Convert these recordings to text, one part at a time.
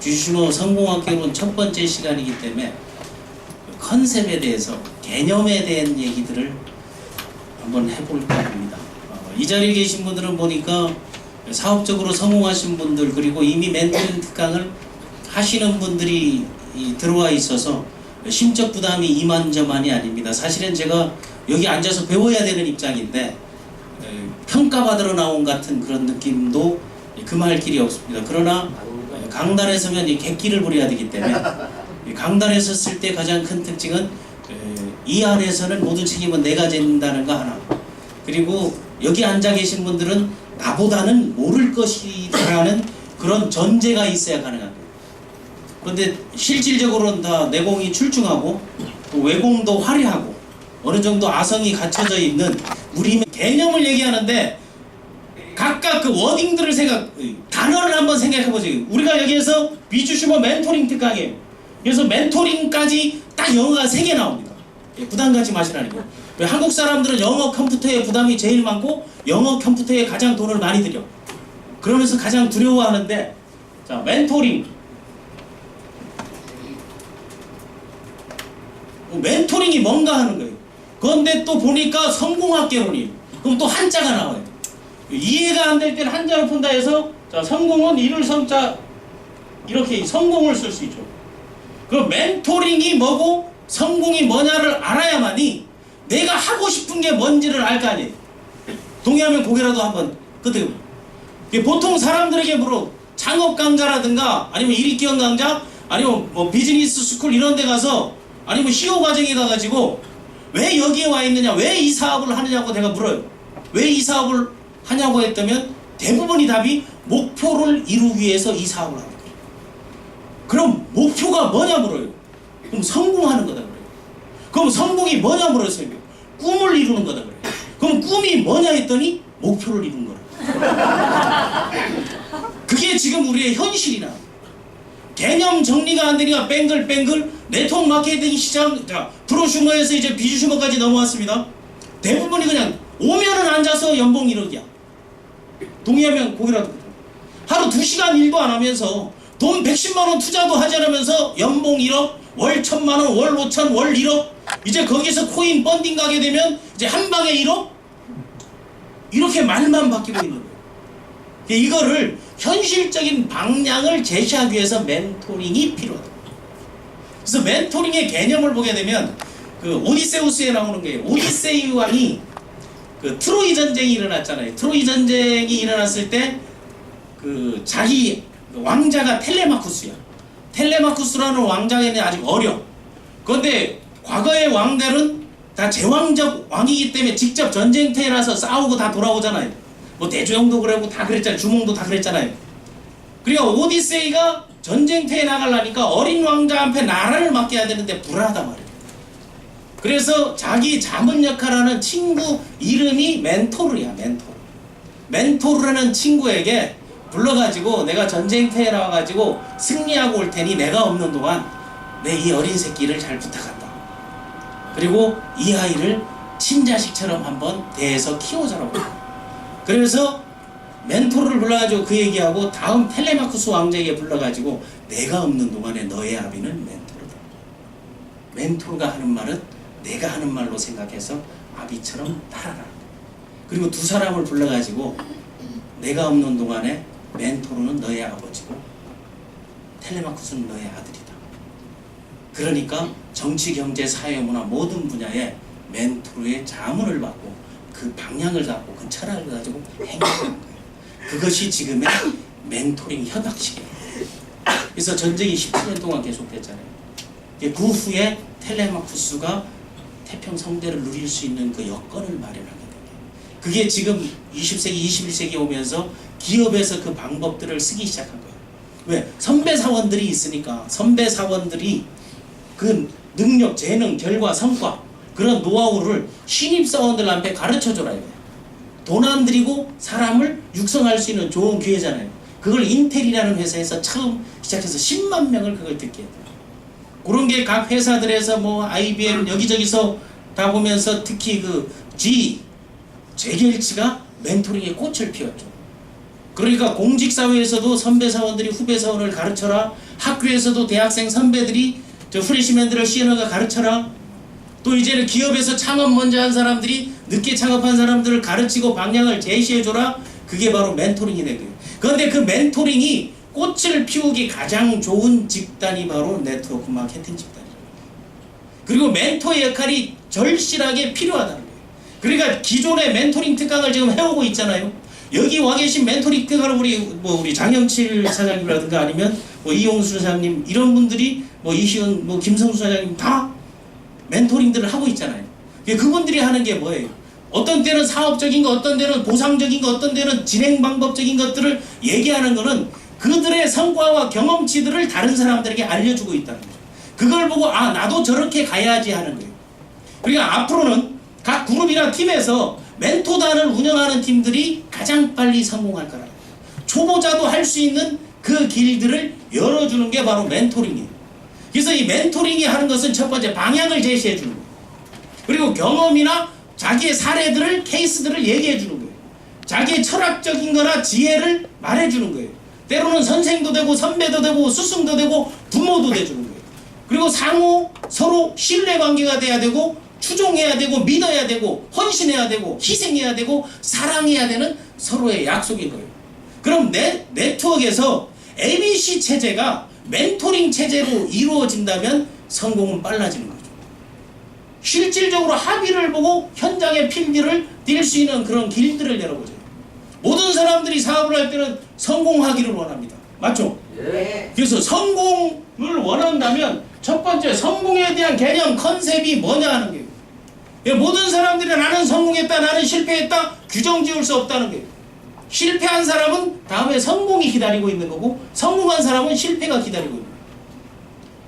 규슈노 성공학개론 첫 번째 시간이기 때문에 컨셉에 대해서, 개념에 대한 얘기들을 한번 해볼까 합니다. 이 자리에 계신 분들은 보니까 사업적으로 성공하신 분들, 그리고 이미 멘토링 특강을 하시는 분들이 들어와 있어서 심적 부담이 이만저만이 아닙니다. 사실은 제가 여기 앉아서 배워야 되는 입장인데 평가받으러 나온 같은 그런 느낌도 금할 길이 없습니다. 그러나 강단에 서면 객기를 부려야 되기 때문에 강단에 섰을 때 가장 큰 특징은 이 안에서는 모든 책임은 내가 진다는 거 하나, 그리고 여기 앉아 계신 분들은 나보다는 모를 것이라는 그런 전제가 있어야 가능합니다. 그런데 실질적으로는 다 내공이 출중하고 또 외공도 화려하고 어느 정도 아성이 갖춰져 있는 우리 개념을 얘기하는데 각각 그 워딩들을 단어를 한번 생각해보세요. 우리가 여기에서 비주슈머 멘토링 특강이에요. 그래서 멘토링까지 딱 영어가 3개 나옵니다. 부담 갖지 마시라니까. 왜 한국 사람들은 영어 컴퓨터에 부담이 제일 많고 영어 컴퓨터에 가장 돈을 많이 들여. 그러면서 가장 두려워하는데, 자, 멘토링. 멘토링이 뭔가 하는 거예요. 그런데 또 보니까 성공학개론이에요. 그럼 또 한자가 나와요. 이해가 안 될 때는 한자로 푼다 해서, 자, 성공은 이를 성자 이렇게 성공을 쓸 수 있죠. 그럼 멘토링이 뭐고 성공이 뭐냐를 알아야만이 내가 하고 싶은 게 뭔지를 알 거 아니에요. 동의하면 고개라도 한번 끄덕여. 보통 사람들에게 물어, 창업 강좌라든가 아니면 일익기원 강좌 아니면 뭐 비즈니스 스쿨 이런 데 가서 아니면 CEO 과정에 가가지고 왜 여기에 와 있느냐, 왜 이 사업을 하느냐고 내가 물어요. 왜 이 사업을 하냐고 했다면 대부분의 답이 목표를 이루기 위해서 이 사업을 하는 거예요. 그럼 목표가 뭐냐 물어요. 그럼 성공하는 거다 그래요. 그럼 성공이 뭐냐 물었어요. 꿈을 이루는 거다 그래요. 그럼 꿈이 뭐냐 했더니 목표를 이룬 거라. 그게 지금 우리의 현실이나 개념 정리가 안 되니까 뱅글뱅글 네트워크 마케팅 시장, 자, 프로슈머에서 이제 비주슈머까지 넘어왔습니다. 대부분이 그냥 오면은 앉아서 연봉 1억이야. 동의하면 고개라도. 하루 2시간 일도 안 하면서 돈 110만원 투자도 하지 않으면서 연봉 1억, 월 1000만원, 월 5천, 월 1억. 이제 거기서 코인 펀딩 가게 되면 이제 한 방에 1억? 이렇게 말만 바뀌고 있는 거예요. 이거를 현실적인 방향을 제시하기 위해서 멘토링이 필요하다. 그래서 멘토링의 개념을 보게 되면 그 오디세우스에 나오는 게, 오디세이 왕이 그 트로이 전쟁이 일어났잖아요. 트로이 전쟁이 일어났을 때 그 자기 왕자가 텔레마쿠스야. 텔레마쿠스라는 왕자에는 아직 어려. 그런데 과거의 왕들은 다 제왕적 왕이기 때문에 직접 전쟁터에 나서 싸우고 다 돌아오잖아요. 뭐 대조영도 그러고 다 그랬잖아요. 주몽도 다 그랬잖아요. 그러니까 오디세이가 전쟁터에 나가려니까 어린 왕자 앞에 나라를 맡겨야 되는데 불안하단 말이에요. 그래서 자기 자문 역할하는 친구 이름이 멘토르야. 멘토르라는 친구에게 불러가지고 내가 전쟁터에 나와가지고 승리하고 올 테니 내가 없는 동안 내 이 어린 새끼를 잘 부탁한다. 그리고 이 아이를 친자식처럼 한번 대해서 키워자라고. 그래서 멘토르를 불러가지고 그 얘기하고 다음 텔레마쿠스 왕자에게 불러가지고 내가 없는 동안에 너의 아비는 멘토르다. 멘토르가 하는 말은 내가 하는 말로 생각해서 아비처럼 따라라. 그리고 두 사람을 불러가지고 내가 없는 동안에 멘토르는 너의 아버지고 텔레마쿠스는 너의 아들이다. 그러니까 정치, 경제, 사회, 문화 모든 분야에 멘토르의 자문을 받고 그 방향을 잡고 그 철학을 가지고 행동하는 거예요. 그것이 지금의 멘토링 협약식이에요. 그래서 전쟁이 17년 동안 계속됐잖아요. 그 후에 텔레마쿠스가 태평성대를 누릴 수 있는 그 여건을 마련하게 된 거예요. 그게 지금 20세기, 21세기 오면서 기업에서 그 방법들을 쓰기 시작한 거예요. 왜? 선배 사원들이 있으니까 선배 사원들이 그 능력, 재능, 결과, 성과 그런 노하우를 신입사원들한테 가르쳐줘라 이거예요. 돈 안 들이고 사람을 육성할 수 있는 좋은 기회잖아요. 그걸 인텔이라는 회사에서 처음 시작해서 10만 명을 그걸 듣게 해요. 그런 게 각 회사들에서 뭐 IBM 여기저기서 다 보면서 특히 그 G, 재결치가 멘토링의 꽃을 피웠죠. 그러니까 공직사회에서도 선배 사원들이 후배 사원을 가르쳐라. 학교에서도 대학생 선배들이 저 프레시맨들을 시연어가 가르쳐라. 또 이제는 기업에서 창업 먼저 한 사람들이 늦게 창업한 사람들을 가르치고 방향을 제시해줘라. 그게 바로 멘토링이 되고요. 그런데 그 멘토링이 꽃을 피우기 가장 좋은 집단이 바로 네트워크 마케팅 집단이에요. 그리고 멘토의 역할이 절실하게 필요하다는 거예요. 그러니까 기존의 멘토링 특강을 지금 해오고 있잖아요. 여기 와 계신 멘토링 특강을 우리 장영칠 사장님이라든가 아니면 이용수 사장님 이런 분들이 이시은 김성수 사장님 다 멘토링들을 하고 있잖아요. 그분들이 하는 게 뭐예요? 어떤 때는 사업적인 거, 어떤 때는 보상적인 거, 어떤 때는 진행 방법적인 것들을 얘기하는 거는 그들의 성과와 경험치들을 다른 사람들에게 알려주고 있다는 거죠. 그걸 보고 나도 저렇게 가야지 하는 거예요. 그러니까 앞으로는 각 그룹이나 팀에서 멘토단을 운영하는 팀들이 가장 빨리 성공할 거라는 거예요. 초보자도 할 수 있는 그 길들을 열어주는 게 바로 멘토링이에요. 그래서 이 멘토링이 하는 것은 첫 번째 방향을 제시해 주는 거예요. 그리고 경험이나 자기의 사례들을 케이스들을 얘기해 주는 거예요. 자기의 철학적인 거나 지혜를 말해 주는 거예요. 때로는 선생도 되고 선배도 되고 스승도 되고 부모도 돼주는 거예요. 그리고 상호 서로 신뢰관계가 돼야 되고 추종해야 되고 믿어야 되고 헌신해야 되고 희생해야 되고 사랑해야 되는 서로의 약속인 거예요. 그럼 네트워크에서 ABC 체제가 멘토링 체제로 이루어진다면 성공은 빨라지는 거죠. 실질적으로 합의를 보고 현장의 필기를 뛸 수 있는 그런 길들을 열어보죠. 모든 사람들이 사업을 할 때는 성공하기를 원합니다. 맞죠? 네. 그래서 성공을 원한다면 첫 번째 성공에 대한 개념 컨셉이 뭐냐 하는 거예요. 모든 사람들이 나는 성공했다 나는 실패했다 규정 지을 수 없다는 거예요. 실패한 사람은 다음에 성공이 기다리고 있는 거고 성공한 사람은 실패가 기다리고 있는 거예요.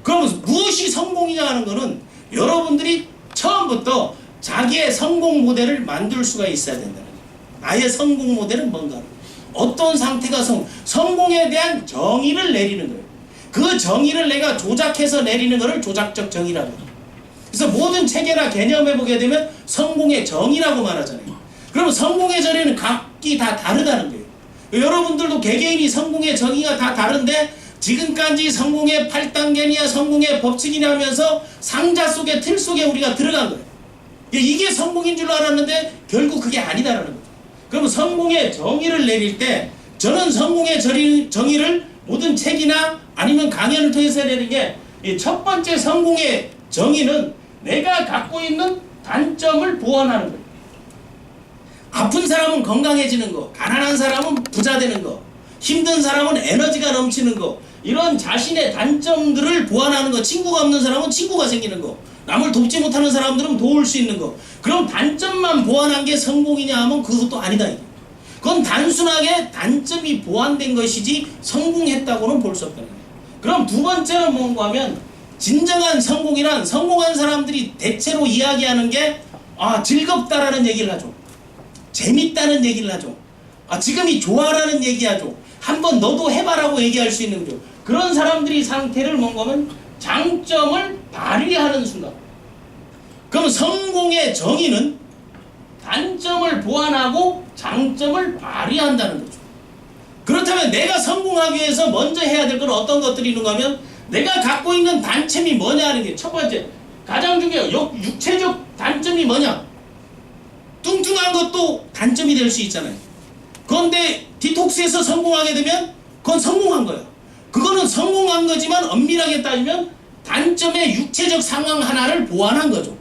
그럼 무엇이 성공이냐 하는 거는 여러분들이 처음부터 자기의 성공 모델을 만들 수가 있어야 된다는 거예요. 나의 성공 모델은 뭔가 어떤 상태가 성공에 대한 정의를 내리는 거예요. 그 정의를 내가 조작해서 내리는 것을 조작적 정의라고 해요. 그래서 모든 체계나 개념에 보게 되면 성공의 정의라고 말하잖아요. 그럼 성공의 정의는 각기 다 다르다는 거예요. 여러분들도 개개인이 성공의 정의가 다 다른데 지금까지 성공의 8단계냐 성공의 법칙이냐 하면서 상자 속에 틀 속에 우리가 들어간 거예요. 이게 성공인 줄 알았는데 결국 그게 아니다라는 거죠. 그럼 성공의 정의를 내릴 때 저는 성공의 정의를 모든 책이나 아니면 강연을 통해서 내는 게 첫 번째 성공의 정의는 내가 갖고 있는 단점을 보완하는 거예요. 아픈 사람은 건강해지는 거, 가난한 사람은 부자 되는 거, 힘든 사람은 에너지가 넘치는 거, 이런 자신의 단점들을 보완하는 거. 친구가 없는 사람은 친구가 생기는 거, 남을 돕지 못하는 사람들은 도울 수 있는 거. 그럼 단점만 보완한 게 성공이냐 하면 그것도 아니다. 그건 단순하게 단점이 보완된 것이지 성공했다고는 볼 수 없다는 거예요. 그럼 두 번째는 뭔가 하면 진정한 성공이란 성공한 사람들이 대체로 이야기하는 게 즐겁다라는 얘기를 하죠. 재밌다는 얘기를 하죠. 지금이 좋아라는 얘기하죠. 한번 너도 해봐라고 얘기할 수 있는 거죠. 그런 사람들이 상태를 뭔가 하면 장점을 발휘하는 순간. 그럼 성공의 정의는 단점을 보완하고 장점을 발휘한다는 거죠. 그렇다면 내가 성공하기 위해서 먼저 해야 될 건 어떤 것들이 있는가 하면 내가 갖고 있는 단점이 뭐냐 하는 게 첫 번째, 가장 중요해요. 육체적 단점이 뭐냐? 뚱뚱한 것도 단점이 될 수 있잖아요. 그런데 디톡스에서 성공하게 되면 그건 성공한 거예요. 그거는 성공한 거지만 엄밀하게 따지면 단점의 육체적 상황 하나를 보완한 거죠.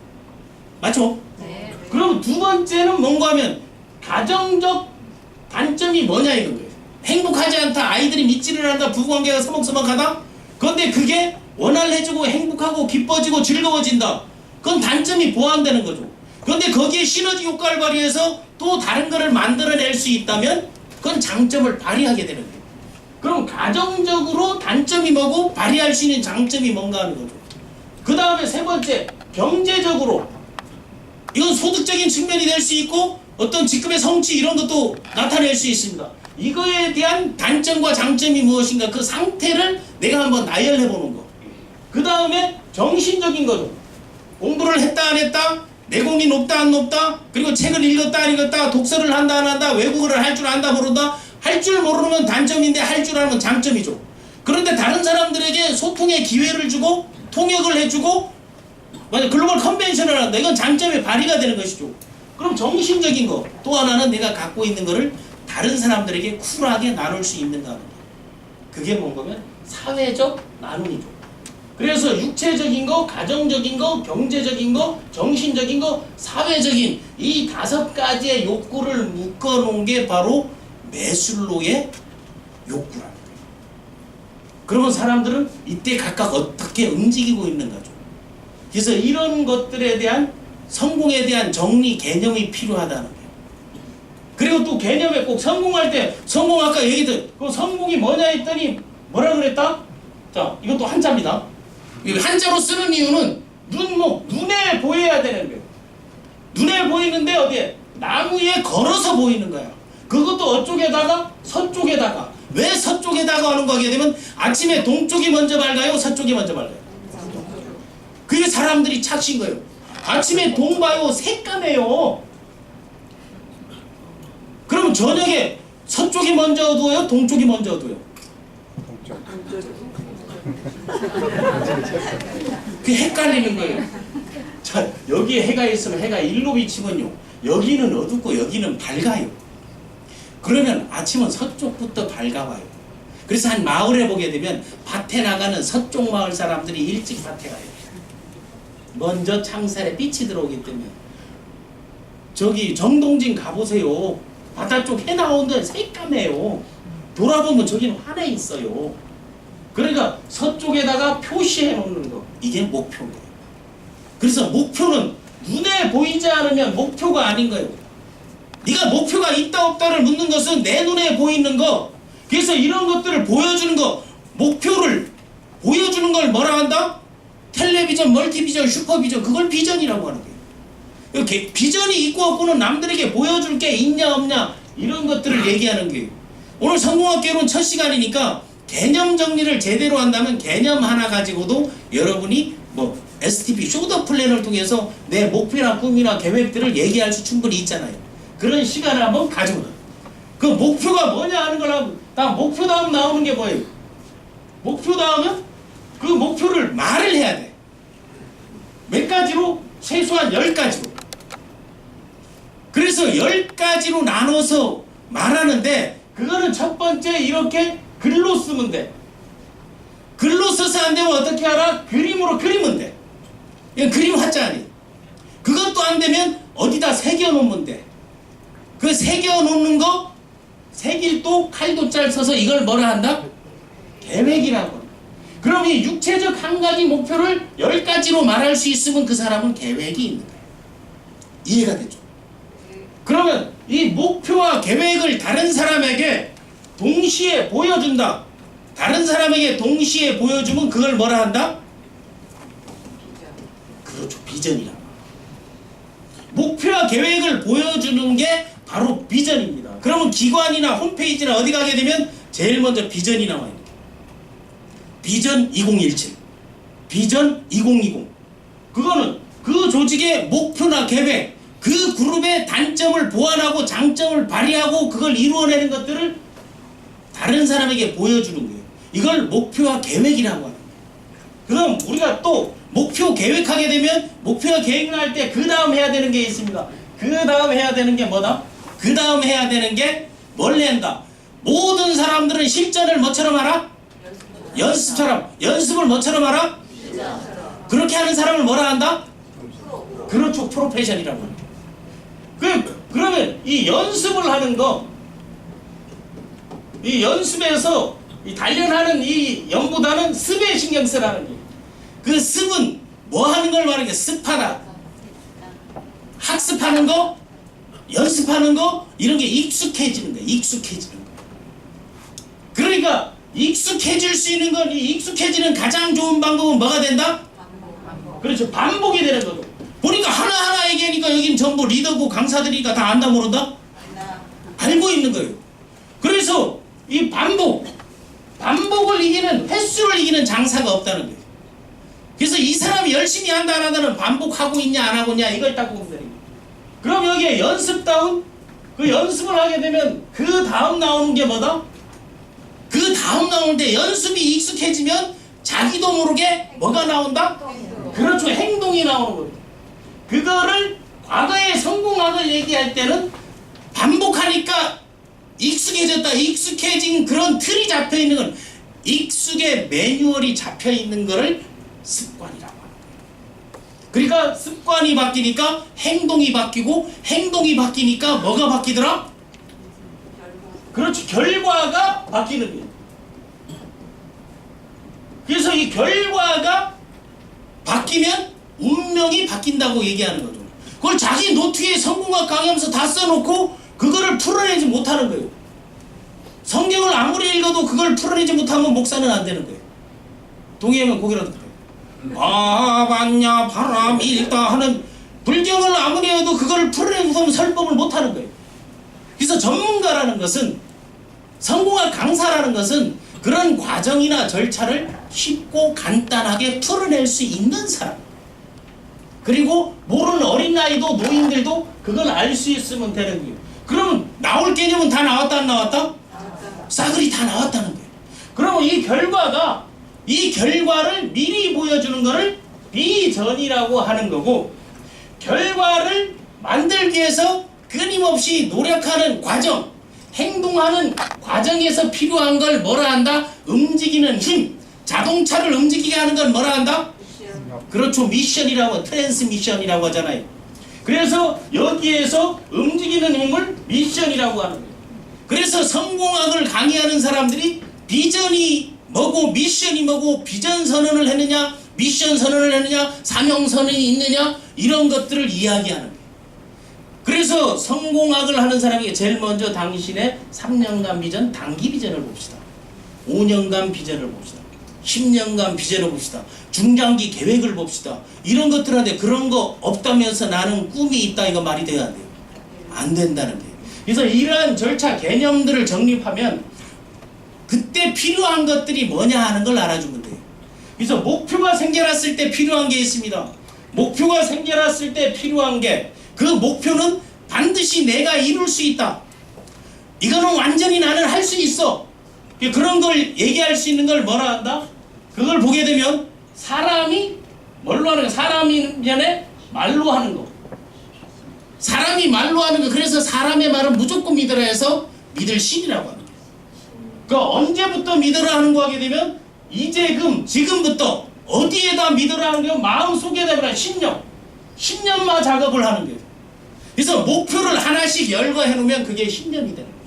맞죠? 네. 그럼 두 번째는 뭔가 하면 가정적 단점이 뭐냐 이런 거예요. 행복하지 않다, 아이들이 믿지를 않는다, 부부관계가 서먹서먹하다. 그런데 그게 원활해지고 행복하고 기뻐지고 즐거워진다. 그건 단점이 보완되는 거죠. 그런데 거기에 시너지 효과를 발휘해서 또 다른 거를 만들어낼 수 있다면 그건 장점을 발휘하게 되는 거예요. 그럼 가정적으로 단점이 뭐고 발휘할 수 있는 장점이 뭔가 하는 거죠. 그 다음에 세 번째, 경제적으로 이건 소득적인 측면이 될 수 있고 어떤 직급의 성취 이런 것도 나타낼 수 있습니다. 이거에 대한 단점과 장점이 무엇인가 그 상태를 내가 한번 나열해 보는 거. 그 다음에 정신적인 거죠. 공부를 했다 안 했다, 내공이 높다 안 높다, 그리고 책을 읽었다 안 읽었다, 독서를 한다 안 한다, 외국어를 할 줄 안다 모른다, 할 줄 모르는 건 단점인데 할 줄 아는 건 장점이죠. 그런데 다른 사람들에게 소통의 기회를 주고 통역을 해주고 만약 글로벌 컨벤션을 한다. 이건 장점의 발휘가 되는 것이죠. 그럼 정신적인 거 또 하나는 내가 갖고 있는 거를 다른 사람들에게 쿨하게 나눌 수 있는가 하는 거. 그게 뭔가면 사회적 나눔이죠. 그래서 육체적인 거, 가정적인 거, 경제적인 거, 정신적인 거, 사회적인 이 5가지의 욕구를 묶어놓은 게 바로 매슬로의 욕구라는 거예요. 그러면 사람들은 이때 각각 어떻게 움직이고 있는 거죠. 그래서 이런 것들에 대한 성공에 대한 정리 개념이 필요하다는 거예요. 그리고 또 개념에 꼭 성공할 때 성공 아까 얘기했던 그 성공이 뭐냐 했더니 뭐라 그랬다? 자, 이것도 한자입니다. 한자로 쓰는 이유는 눈에 보여야 되는 거예요. 눈에 보이는데 어디에? 나무에 걸어서 보이는 거야. 그것도 어쪽에다가 서쪽에다가. 왜 서쪽에다가 하는 거 하게 되면 아침에 동쪽이 먼저 밝아요? 서쪽이 먼저 밝아요? 그게 사람들이 착신 거예요. 아침에 동 봐요. 새까매요. 그럼 저녁에 서쪽이 먼저 어두워요? 동쪽이 먼저 어두워요? 그게 헷갈리는 거예요. 자, 여기에 해가 있으면 해가 일로 비치면요. 여기는 어둡고 여기는 밝아요. 그러면 아침은 서쪽부터 밝아와요. 그래서 한 마을에 보게 되면 밭에 나가는 서쪽 마을 사람들이 일찍 밭에 가요. 먼저 창살에 빛이 들어오기 때문에. 저기 정동진 가보세요. 바닷쪽 해 나오는데 새까매요. 돌아보면 저기는 환해 있어요. 그러니까 서쪽에다가 표시해 놓는 거. 이게 목표인 거예요. 그래서 목표는 눈에 보이지 않으면 목표가 아닌 거예요. 네가 목표가 있다 없다를 묻는 것은 내 눈에 보이는 거. 그래서 이런 것들을 보여주는 거. 목표를 보여주는 걸 뭐라 한다? 텔레비전, 멀티비전, 슈퍼비전. 그걸 비전이라고 하는 거예요. 이렇게 비전이 있고 없고는 남들에게 보여줄 게 있냐 없냐 이런 것들을 얘기하는 거예요. 오늘 성공학개론 첫 시간이니까 개념 정리를 제대로 한다면 개념 하나 가지고도 여러분이 뭐 STP 쇼더 플랜을 통해서 내 목표나 꿈이나 계획들을 얘기할 수 충분히 있잖아요. 그런 시간을 한번 가져보자. 그 목표가 뭐냐 하는 걸 하면 다 목표 다음 나오는 게 뭐예요? 목표 다음은 그 목표를 말을 해야 돼. 몇 가지로? 최소한 10가지로. 그래서 10가지로 나눠서 말하는데 그거는 첫 번째 이렇게 글로 쓰면 돼. 글로 써서 안 되면 어떻게 하라? 그림으로 그리면 돼. 이건 그림 화자 아니에요. 그것도 안 되면 어디다 새겨 놓으면 돼. 그 새겨 놓는 거 색일도 칼도짤 써서 이걸 뭐라 한다? 계획이라고. 그럼 이 육체적 한 가지 목표를 10가지로 말할 수 있으면 그 사람은 계획이 있는 거예요. 이해가 되죠? 그러면 이 목표와 계획을 다른 사람에게 동시에 보여준다. 다른 사람에게 동시에 보여주면 그걸 뭐라 한다? 그렇죠. 비전이라. 목표와 계획을 보여주는 게 바로 비전입니다. 그러면 기관이나 홈페이지나 어디 가게 되면 제일 먼저 비전이 나와요. 비전 2017, 비전 2020. 그거는 그 조직의 목표나 계획, 그 그룹의 단점을 보완하고 장점을 발휘하고 그걸 이루어내는 것들을 다른 사람에게 보여주는 거예요. 이걸 목표와 계획이라고 하는 거예요. 그럼 우리가 또 목표 계획하게 되면 목표와 계획을 할 때 그 다음 해야 되는 게 있습니다. 그 다음 해야 되는 게 뭐다? 그 다음 해야 되는 게 뭘 한다? 모든 사람들은 실전을 뭐처럼 알아? 연습처럼. 연습을 뭐처럼 알아? 그렇게 하는 사람을 뭐라 한다? 그렇죠. 프로페셔널이라고 합니다. 그러면 이 연습을 하는 거, 이 연습에서 이 단련하는 이 연보다는 습에 신경 쓰라는 거예요. 그 습은 뭐 하는 걸 말하는 게 습하다. 학습하는 거, 연습하는 거, 이런 게 익숙해지는 거예요. 익숙해지는 거. 그러니까 익숙해질 수 있는 건, 이 익숙해지는 가장 좋은 방법은 뭐가 된다? 그렇죠. 반복이 되는 거죠. 보니까 하나하나 얘기하니까 여긴 전부 리더고 강사들이니까 다 안다 모른다? 알고 있는 거예요. 그래서 이 반복을 이기는, 횟수를 이기는 장사가 없다는 거예요. 그래서 이 사람이 열심히 한다 안 한다는 반복하고 있냐 안 하고 있냐 이걸 딱 보면 되는 거예요. 그럼 여기에 연습다운 그 연습을 하게 되면 그 다음 나오는 게 뭐다? 그 다음 나오는데 연습이 익숙해지면 자기도 모르게 뭐가 나온다? 그렇죠. 행동이 나오는 거예요. 그거를 과거의 성공학을 얘기할 때는 반복하니까 익숙해졌다. 익숙해진 그런 틀이 잡혀 있는 건 익숙의 매뉴얼이 잡혀 있는 거를 습관이라고 하는 거예요. 그러니까 습관이 바뀌니까 행동이 바뀌고 행동이 바뀌니까 뭐가 바뀌더라? 그렇지. 결과가 바뀌는 거예요. 그래서 이 결과가 바뀌면 운명이 바뀐다고 얘기하는 거죠. 그걸 자기 노트에 성공학 강의하면서 다 써놓고 그거를 풀어내지 못하는 거예요. 성경을 아무리 읽어도 그걸 풀어내지 못하면 목사는 안 되는 거예요. 동의하면 고개라도 그래요. 봤냐 바람이 일다 하는 불경을 아무리 해도 그걸 풀어내지 못하면 설법을 못하는 거예요. 그래서 전문가라는 것은 성공학 강사라는 것은 그런 과정이나 절차를 쉽고 간단하게 풀어낼 수 있는 사람, 그리고 모르는 어린아이도 노인들도 그걸 알 수 있으면 되는 거예요. 그러면 나올 개념은 다 나왔다 안 나왔다? 싸그리 다 나왔다는 거예요. 그러면 이 결과가 이 결과를 미리 보여주는 것을 비전이라고 하는 거고, 결과를 만들기 위해서 끊임없이 노력하는 과정, 행동하는 과정에서 필요한 걸 뭐라 한다? 움직이는 힘. 자동차를 움직이게 하는 건 뭐라 한다? 그렇죠. 미션이라고, 트랜스미션이라고 하잖아요. 그래서 여기에서 움직이는 힘을 미션이라고 하는 거예요. 그래서 성공학을 강의하는 사람들이 비전이 뭐고 미션이 뭐고, 비전 선언을 했느냐 미션 선언을 했느냐 사명 선언이 있느냐 이런 것들을 이야기하는 거예요. 그래서 성공학을 하는 사람에게 제일 먼저 당신의 3년간 비전, 단기 비전을 봅시다. 5년간 비전을 봅시다. 10년간 비전을 봅시다. 중장기 계획을 봅시다. 이런 것들 하는데 그런 거 없다면서 나는 꿈이 있다, 이거 말이 돼야 안 돼요? 안 된다는 거예요. 그래서 이러한 절차 개념들을 정립하면 그때 필요한 것들이 뭐냐 하는 걸 알아주면 돼요. 그래서 목표가 생겨났을 때 필요한 게 있습니다. 목표가 생겨났을 때 필요한 게, 그 목표는 반드시 내가 이룰 수 있다. 이거는 완전히 나는 할 수 있어. 그런 걸 얘기할 수 있는 걸 뭐라 한다? 그걸 보게 되면 사람이 뭘로 하는 거? 사람이 전에 말로 하는 거. 사람이 말로 하는 거. 그래서 사람의 말은 무조건 믿으라 해서 믿을 신이라고 하는 거예요. 그러니까 언제부터 믿으라 하는 거 하게 되면 지금부터 어디에다 믿으라 하는 게 마음속에다 그런 신념마 작업을 하는 거예요. 그래서 목표를 하나씩 열거해 놓으면 그게 신념이 되는 거예요.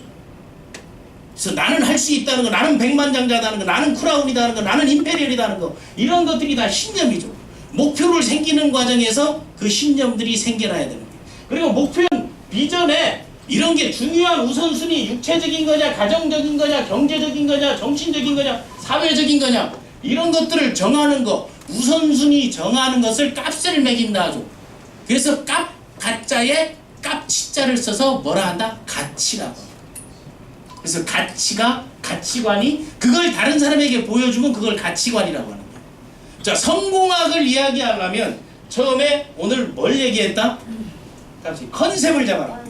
그래서 나는 할 수 있다는 거, 나는 백만장자다는 거, 나는 크라운이다는 거, 나는 임페리얼이다는 거, 이런 것들이 다 신념이죠. 목표를 생기는 과정에서 그 신념들이 생겨나야 되는 거예요. 그리고 목표는 비전에 이런 게 중요한 우선순위, 육체적인 거냐, 가정적인 거냐, 경제적인 거냐, 정신적인 거냐, 사회적인 거냐, 이런 것들을 정하는 거, 우선순위 정하는 것을 값을 매긴다 하죠. 그래서 가짜에 값치자를 써서 뭐라 한다? 가치라고. 그래서 가치관이 그걸 다른 사람에게 보여주면 그걸 가치관이라고 하는 거예요. 자, 성공학을 이야기하려면 처음에 오늘 뭘 얘기했다? 컨셉을 잡아라.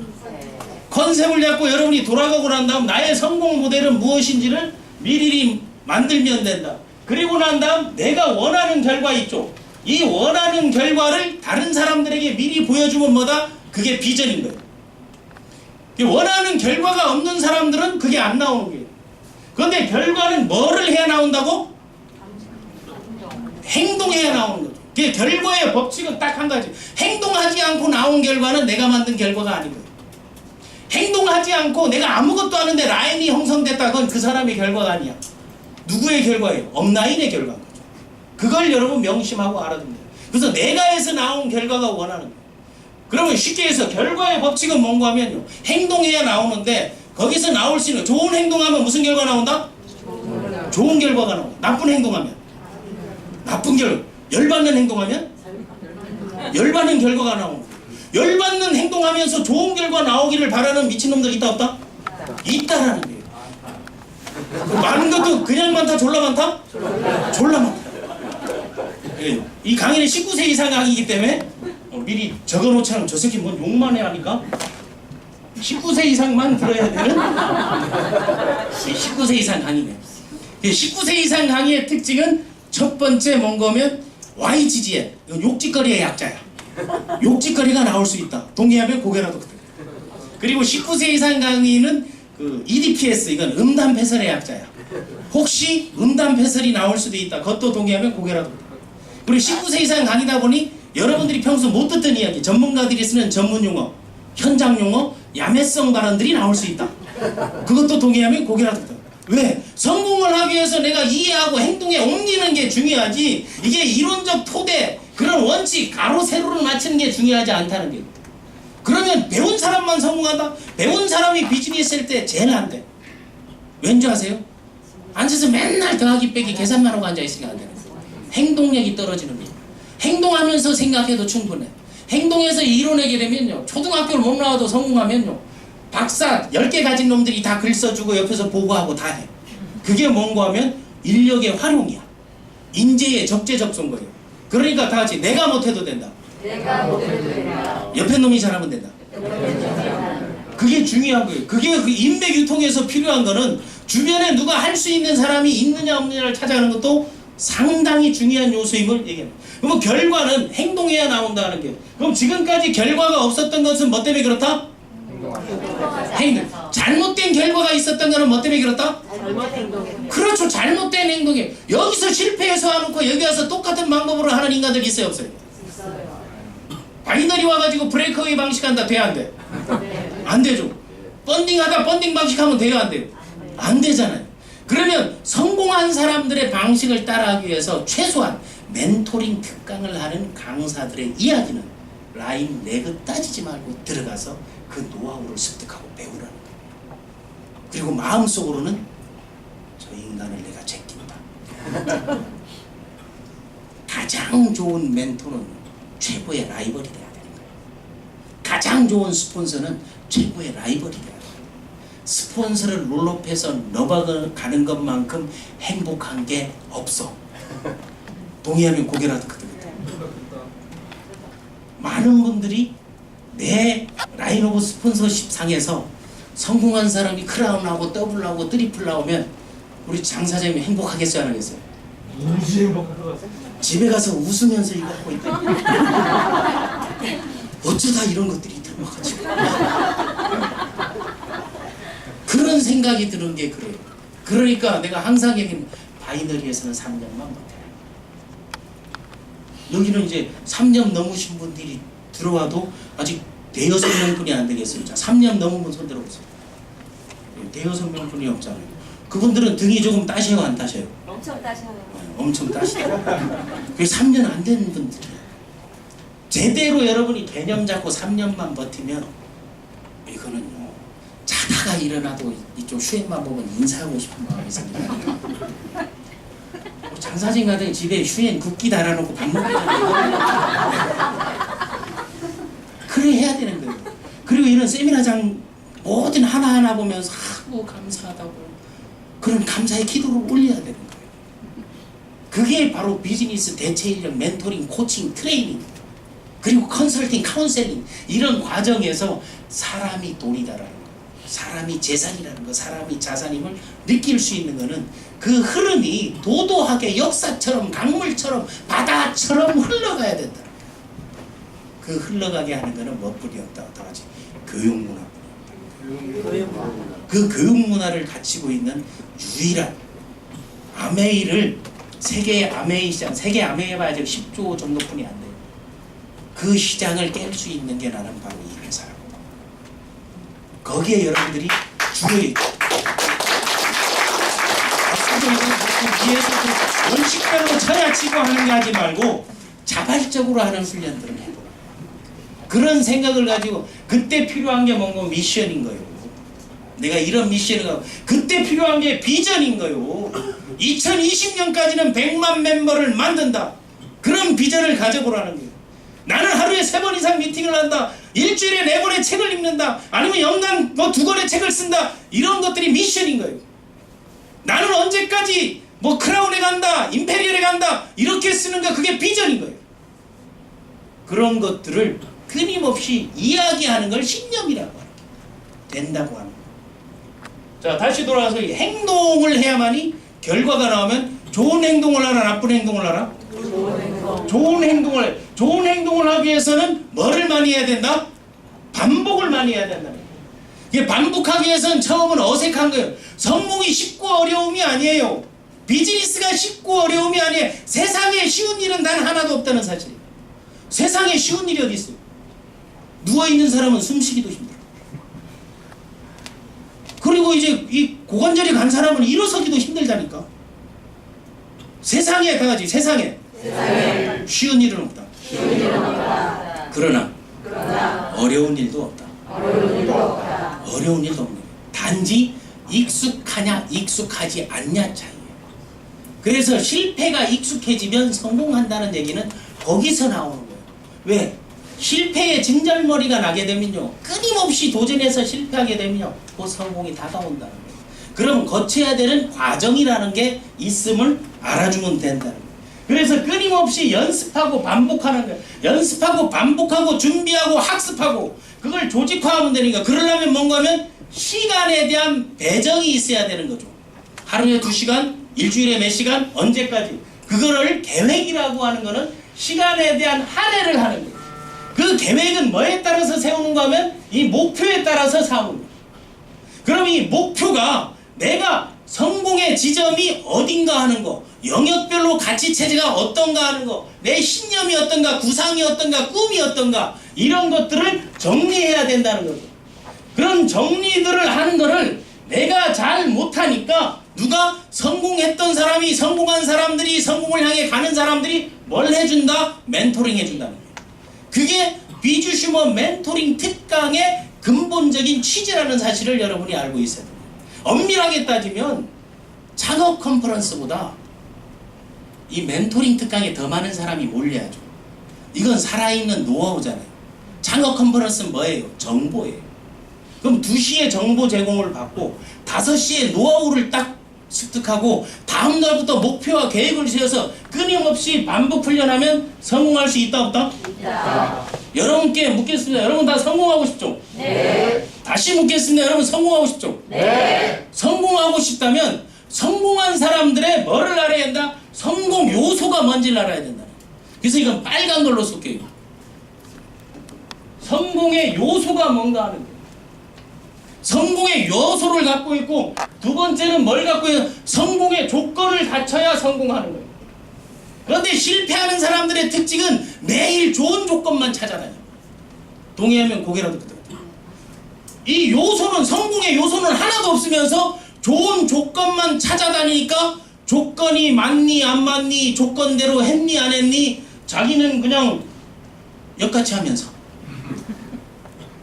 컨셉을 잡고 여러분이 돌아가고 난 다음 나의 성공 모델은 무엇인지를 미리 만들면 된다. 그리고 난 다음 내가 원하는 결과 있죠. 이 원하는 결과를 다른 사람들에게 미리 보여주면 뭐다? 그게 비전인 거예요. 원하는 결과가 없는 사람들은 그게 안 나오는 거예요. 그런데 결과는 뭐를 해야 나온다고? 행동해야 나오는 거죠. 그 결과의 법칙은 딱 한 가지. 행동하지 않고 나온 결과는 내가 만든 결과가 아닌 거예요. 행동하지 않고 내가 아무것도 하는데 라인이 형성됐다, 그건 그 사람의 결과가 아니야. 누구의 결과예요? 업라인의 결과인 거죠. 그걸 여러분 명심하고 알아두면 돼요. 그래서 내가 해서 나온 결과가 원하는 거예요. 그러면 쉽게 해서 결과의 법칙은 뭔가 하면요, 행동해야 나오는데 거기서 나올 수 있는, 좋은 행동하면 무슨 결과 나온다? 좋은 결과가 나온다. 나쁜 행동하면 나쁜 열받는 행동하면 열받는 결과가 나온다. 열받는 행동하면서 좋은 결과 나오기를 바라는 미친놈들 있다 없다? 있다라는 거예요. 많은 것도 그냥 많다 졸라 많다? 졸라 많다. 이 강의는 19세 이상 강의이기 때문에 미리 적어놓자면 저 새끼 뭔 욕만 해 하니까 19세 이상만 들어야 되는 19세 이상 강의네. 19세 이상 강의의 특징은 첫 번째 뭔가면 YGGN, 욕짓거리의 약자야. 욕짓거리가 나올 수 있다. 동의하면 고개라도 그래. 그리고 19세 이상 강의는 그 EDPS, 이건 음담패설의 약자야. 혹시 음담패설이 나올 수도 있다. 그것도 동의하면 고개라도 그래. 그리고 19세 이상 강의다 보니 여러분들이 평소 못 듣던 이야기, 전문가들이 쓰는 전문 용어, 현장 용어, 야매성 발언들이 나올 수 있다. 그것도 동의하면 고개라도 그래. 왜? 성공을 하기 위해서 내가 이해하고 행동에 옮기는 게 중요하지, 이게 이론적 토대, 그런 원칙, 가로 세로를 맞추는 게 중요하지 않다는 게. 그러면 배운 사람만 성공한다? 배운 사람이 비즈니스 할 때 제일 안 돼. 왠지 아세요? 앉아서 맨날 더하기 빼기 계산만 하고 앉아있으니까 안 되는 거야. 행동력이 떨어지는 거야. 행동하면서 생각해도 충분해. 행동해서 이뤄내게 되면요, 초등학교를 못 나와도 성공하면요, 박사 10개 가진 놈들이 다 글 써주고 옆에서 보고하고 다 해. 그게 뭔가 하면 인력의 활용이야. 인재의 적재적소인 거예요. 그러니까 다 같이 내가 못해도 된다. 내가 못해도 된다. 옆에 놈이 잘하면 된다. 그게 중요한 거예요. 그게 그 인맥 유통에서 필요한 거는 주변에 누가 할 수 있는 사람이 있느냐 없느냐를 찾아가는 것도 상당히 중요한 요소임을 얘기합니다. 그럼 결과는 행동해야 나온다는 게. 그럼 지금까지 결과가 없었던 것은 뭐 때문에 그렇다? 행동. 잘못된 결과가 있었던 거는 뭐 때문에 그렇다? 잘못 행동해. 그렇죠. 잘못된 행동에. 여기서 실패해서 하놓고 여기 와서 똑같은 방법으로 하는 인간들이 있어요, 없어요? 바이너리 와가지고 브레이크웨이 방식 한다, 돼, 안 돼? 안 되죠. 펀딩하다 펀딩 방식 하면 돼요, 안 돼요? 안 되잖아요. 그러면 성공한 사람들의 방식을 따라하기 위해서 최소한 멘토링 특강을 하는 강사들의 이야기는 라인 레그 따지지 말고 들어가서 그 노하우를 습득하고 배우라는 거예요. 그리고 마음속으로는 저 인간을 내가 제낀다. 가장 좋은 멘토는 최고의 라이벌이 돼야 되는 거예요. 가장 좋은 스폰서는 최고의 라이벌이 돼야 돼요. 스폰서를 롤업해서 넘어가는 것만큼 행복한 게 없어. 동의하면 고개라도 그득그득. 많은 분들이 내 라인 오브 스폰서십 상에서 성공한 사람이 크라운하고 더블하고 트리플 나오면 우리 장 사장님이 행복하겠어요, 안 하겠어요? 무지 행복할 것 같아요. 집에 가서 웃으면서 이거 하고 있다. 어쩌다 이런 것들이 들어가지고. 그런 생각이 드는 게 그래요. 그러니까 내가 항상 얘기하는, 바이너리에서는 3년만 못해요. 여기는 이제 3년 넘으신 분들이 들어와도 아직 대여섯 명뿐이 안 되겠어요. 자, 3년 넘은 분 손 들어보세요. 대여섯 명뿐이 없잖아요. 그분들은 등이 조금 따셔요, 안 따셔요? 엄청 따셔요. 엄청 따시죠. 그게 3년 안 되는 분들이에요. 제대로 여러분이 개념 잡고 3년만 버티면 이거는요, 자다가 일어나도 이쪽 슈행만 보면 인사하고 싶은 마음이 생겨요. 장사진 가든 집에 슈행 국기 달아놓고 밥 먹잖아요. 그래 해야 되는 거예요. 그리고 이런 세미나장 뭐든 하나하나 보면서 하고 감사하다고 그런 감사의 기도를 올려야 되는 거예요. 그게 바로 비즈니스 대체 인력, 멘토링, 코칭, 트레이닝, 그리고 컨설팅, 카운셀링, 이런 과정에서 사람이 돈이다라는 거, 사람이 재산이라는 거, 사람이 자산임을 느낄 수 있는 거는 그 흐름이 도도하게 역사처럼, 강물처럼, 바다처럼 흘러가야 된다. 그 흘러가게 하는 거는 뭐뿐이 없다. 다 같이 교육문화. 그 교육문화를 갖추고 있는 유일한 아메이를, 세계 아메이 시장, 세계 아메이 봐야 10조 정도뿐이 안 돼요. 그 시장을 깰 수 있는 게 나는 바로 이 회사라고. 거기에 여러분들이 주력이 있고, 위에서 원칙대로 쳐야치고 하는 게 하지 말고 자발적으로 하는 훈련들을 해보라. 그런 생각을 가지고 그때 필요한 게 뭔가 미션인 거예요. 내가 이런 미션을 가고, 그때 필요한 게 비전인 거예요. 2020년까지는 100만 멤버를 만든다. 그런 비전을 가져보라는 거예요. 나는 하루에 3번 이상 미팅을 한다. 일주일에 4권의 책을 읽는다. 아니면 연간 뭐 2권의 책을 쓴다. 이런 것들이 미션인 거예요. 나는 언제까지 뭐 크라운에 간다, 임페리얼에 간다, 이렇게 쓰는 거, 그게 비전인 거예요. 그런 것들을 끊임없이 이야기하는 걸 신념이라고 합니다. 된다고 하는 거예요. 자, 다시 돌아와서 이 행동을 해야만이 결과가 나오면 좋은 행동을 하라, 나쁜 행동을 하라? 좋은 행동을 하기 위해서는 뭐를 많이 해야 된다? 반복을 많이 해야 된다. 이게 반복하기 위해서는 처음은 어색한 거예요. 성공이 쉽고 어려움이 아니에요. 비즈니스가 쉽고 어려움이 아니에요. 세상에 쉬운 일은 단 하나도 없다는 사실이에요. 세상에 쉬운 일이 어디 있어요? 누워있는 사람은 숨쉬기도 힘들어. 그리고 이제 이 고관절이 간 사람은 일어서기도 힘들다니까. 세상에 강아지, 세상에 쉬운 일은 없다. 그러나 어려운 일도 없다. 어려운 일도 없는 거예요. 단지 익숙하냐 익숙하지 않냐 차이예요. 그래서 실패가 익숙해지면 성공한다는 얘기는 거기서 나오는 거예요. 왜? 실패의 진절머리가 나게 되면요, 끊임없이 도전해서 실패하게 되면요, 그 성공이 다가온다는 거예요. 그럼 거쳐야 되는 과정이라는 게 있음을 알아주면 된다는 거예요. 그래서 끊임없이 연습하고 반복하는 거예요. 연습하고 반복하고 준비하고 학습하고 그걸 조직화하면 되니까, 그러려면 뭔가 하면 시간에 대한 배정이 있어야 되는 거죠. 하루에 2시간, 일주일에 몇 시간, 언제까지. 그거를 계획이라고 하는 거는 시간에 대한 할애를 하는 거예요. 그 계획은 뭐에 따라서 세우는가 하면 이 목표에 따라서 세우는 거예요. 그럼 이 목표가 내가 성공의 지점이 어딘가 하는 거, 영역별로 가치체제가 어떤가 하는 거, 내 신념이 어떤가, 구상이 어떤가, 꿈이 어떤가, 이런 것들을 정리해야 된다는 거죠. 그런 정리들을 하는 거를 내가 잘 못하니까 누가 성공했던 사람이, 성공한 사람들이, 성공을 향해 가는 사람들이 뭘 해준다? 멘토링 해준다는 거예요. 그게 비주슈먼 멘토링 특강의 근본적인 취지라는 사실을 여러분이 알고 있어야 됩니다. 엄밀하게 따지면 창업 컨퍼런스보다 이 멘토링 특강에 더 많은 사람이 몰려야죠. 이건 살아있는 노하우잖아요. 창업 컨퍼런스는 뭐예요? 정보예요. 그럼 2시에 정보 제공을 받고 5시에 노하우를 딱 습득하고 다음 날부터 목표와 계획을 세워서 끊임없이 반복 훈련하면 성공할 수 있다 없다? 있다. 여러분께 묻겠습니다. 여러분 다 성공하고 싶죠? 네. 다시 묻겠습니다. 여러분 성공하고 싶죠? 네. 성공하고 싶다면 성공한 사람들의 뭐를 알아야 된다? 성공 요소가 뭔지를 알아야 된다. 그래서 이건 빨간 걸로 쏠게요. 성공의 요소가 뭔가 하는 거예요. 성공의 요소를 갖고 있고, 두 번째는 뭘 갖고 있는, 성공의 조건을 갖춰야 성공하는 거예요. 그런데 실패하는 사람들의 특징은 매일 좋은 조건만 찾아다녀요. 동의하면 고개라도 끄덕여요. 이 요소는, 성공의 요소는 하나도 없으면서 좋은 조건만 찾아다니니까 조건이 맞니 안 맞니, 조건대로 했니 안 했니, 자기는 그냥 역같이 하면서.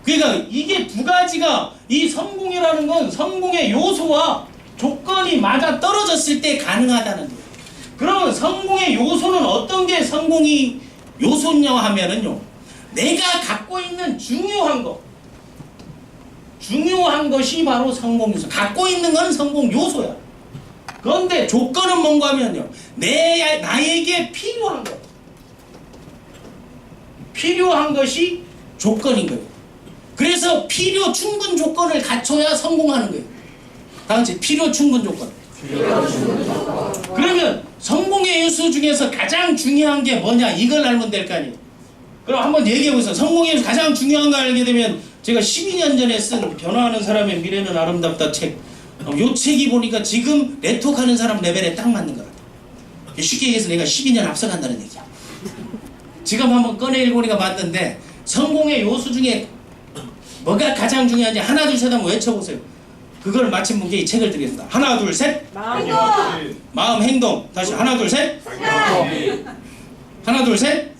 그러니까 이게 두 가지가, 이 성공이라는 건 성공의 요소와 조건이 맞아 떨어졌을 때 가능하다는 거예요. 그러면 성공의 요소는 어떤 게 성공이 요소냐 하면은요, 내가 갖고 있는 중요한 것이 바로 성공 요소. 갖고 있는 건 성공 요소야. 그런데 조건은 뭔가 하면요, 나에게 필요한 것이 조건인 거예요. 그래서 필요 충분 조건을 갖춰야 성공하는 거예요. 다같이 필요 충분 조건. 그러면 성공의 요소 중에서 가장 중요한 게 뭐냐, 이걸 알면 될 거 아니에요. 그럼 한번 얘기해 보세요. 성공의 요소 가장 중요한 거 알게 되면, 제가 12년 전에 쓴 변화하는 사람의 미래는 아름답다 책, 요 책이 보니까 지금 네트워크하는 사람 레벨에 딱 맞는 것 같아요. 쉽게 얘기해서 내가 12년 앞서간다는 얘기야. 지금 한번 꺼내 읽으니까 맞는데, 성공의 요소 중에 뭐가 가장 중요한지 하나 둘 셋 한번 외쳐보세요. 그걸 마친 분께 이 책을 드리겠습니다. 하나 둘 셋. 마음 행동. 다시 하나 둘 셋. 하나 둘 셋.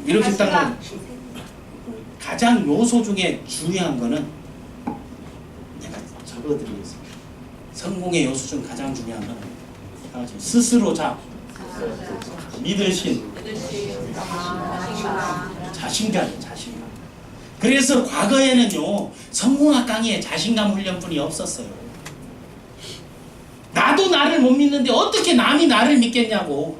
이렇게 딱 가장 요소 중에 중요한 거는 내가 적어드리겠습니다. 성공의 요소 중 가장 중요한 거는 스스로 믿으신 자신감. 그래서 과거에는요, 성공학 강의에 자신감 훈련뿐이 없었어요. 나도 나를 못 믿는데 어떻게 남이 나를 믿겠냐고.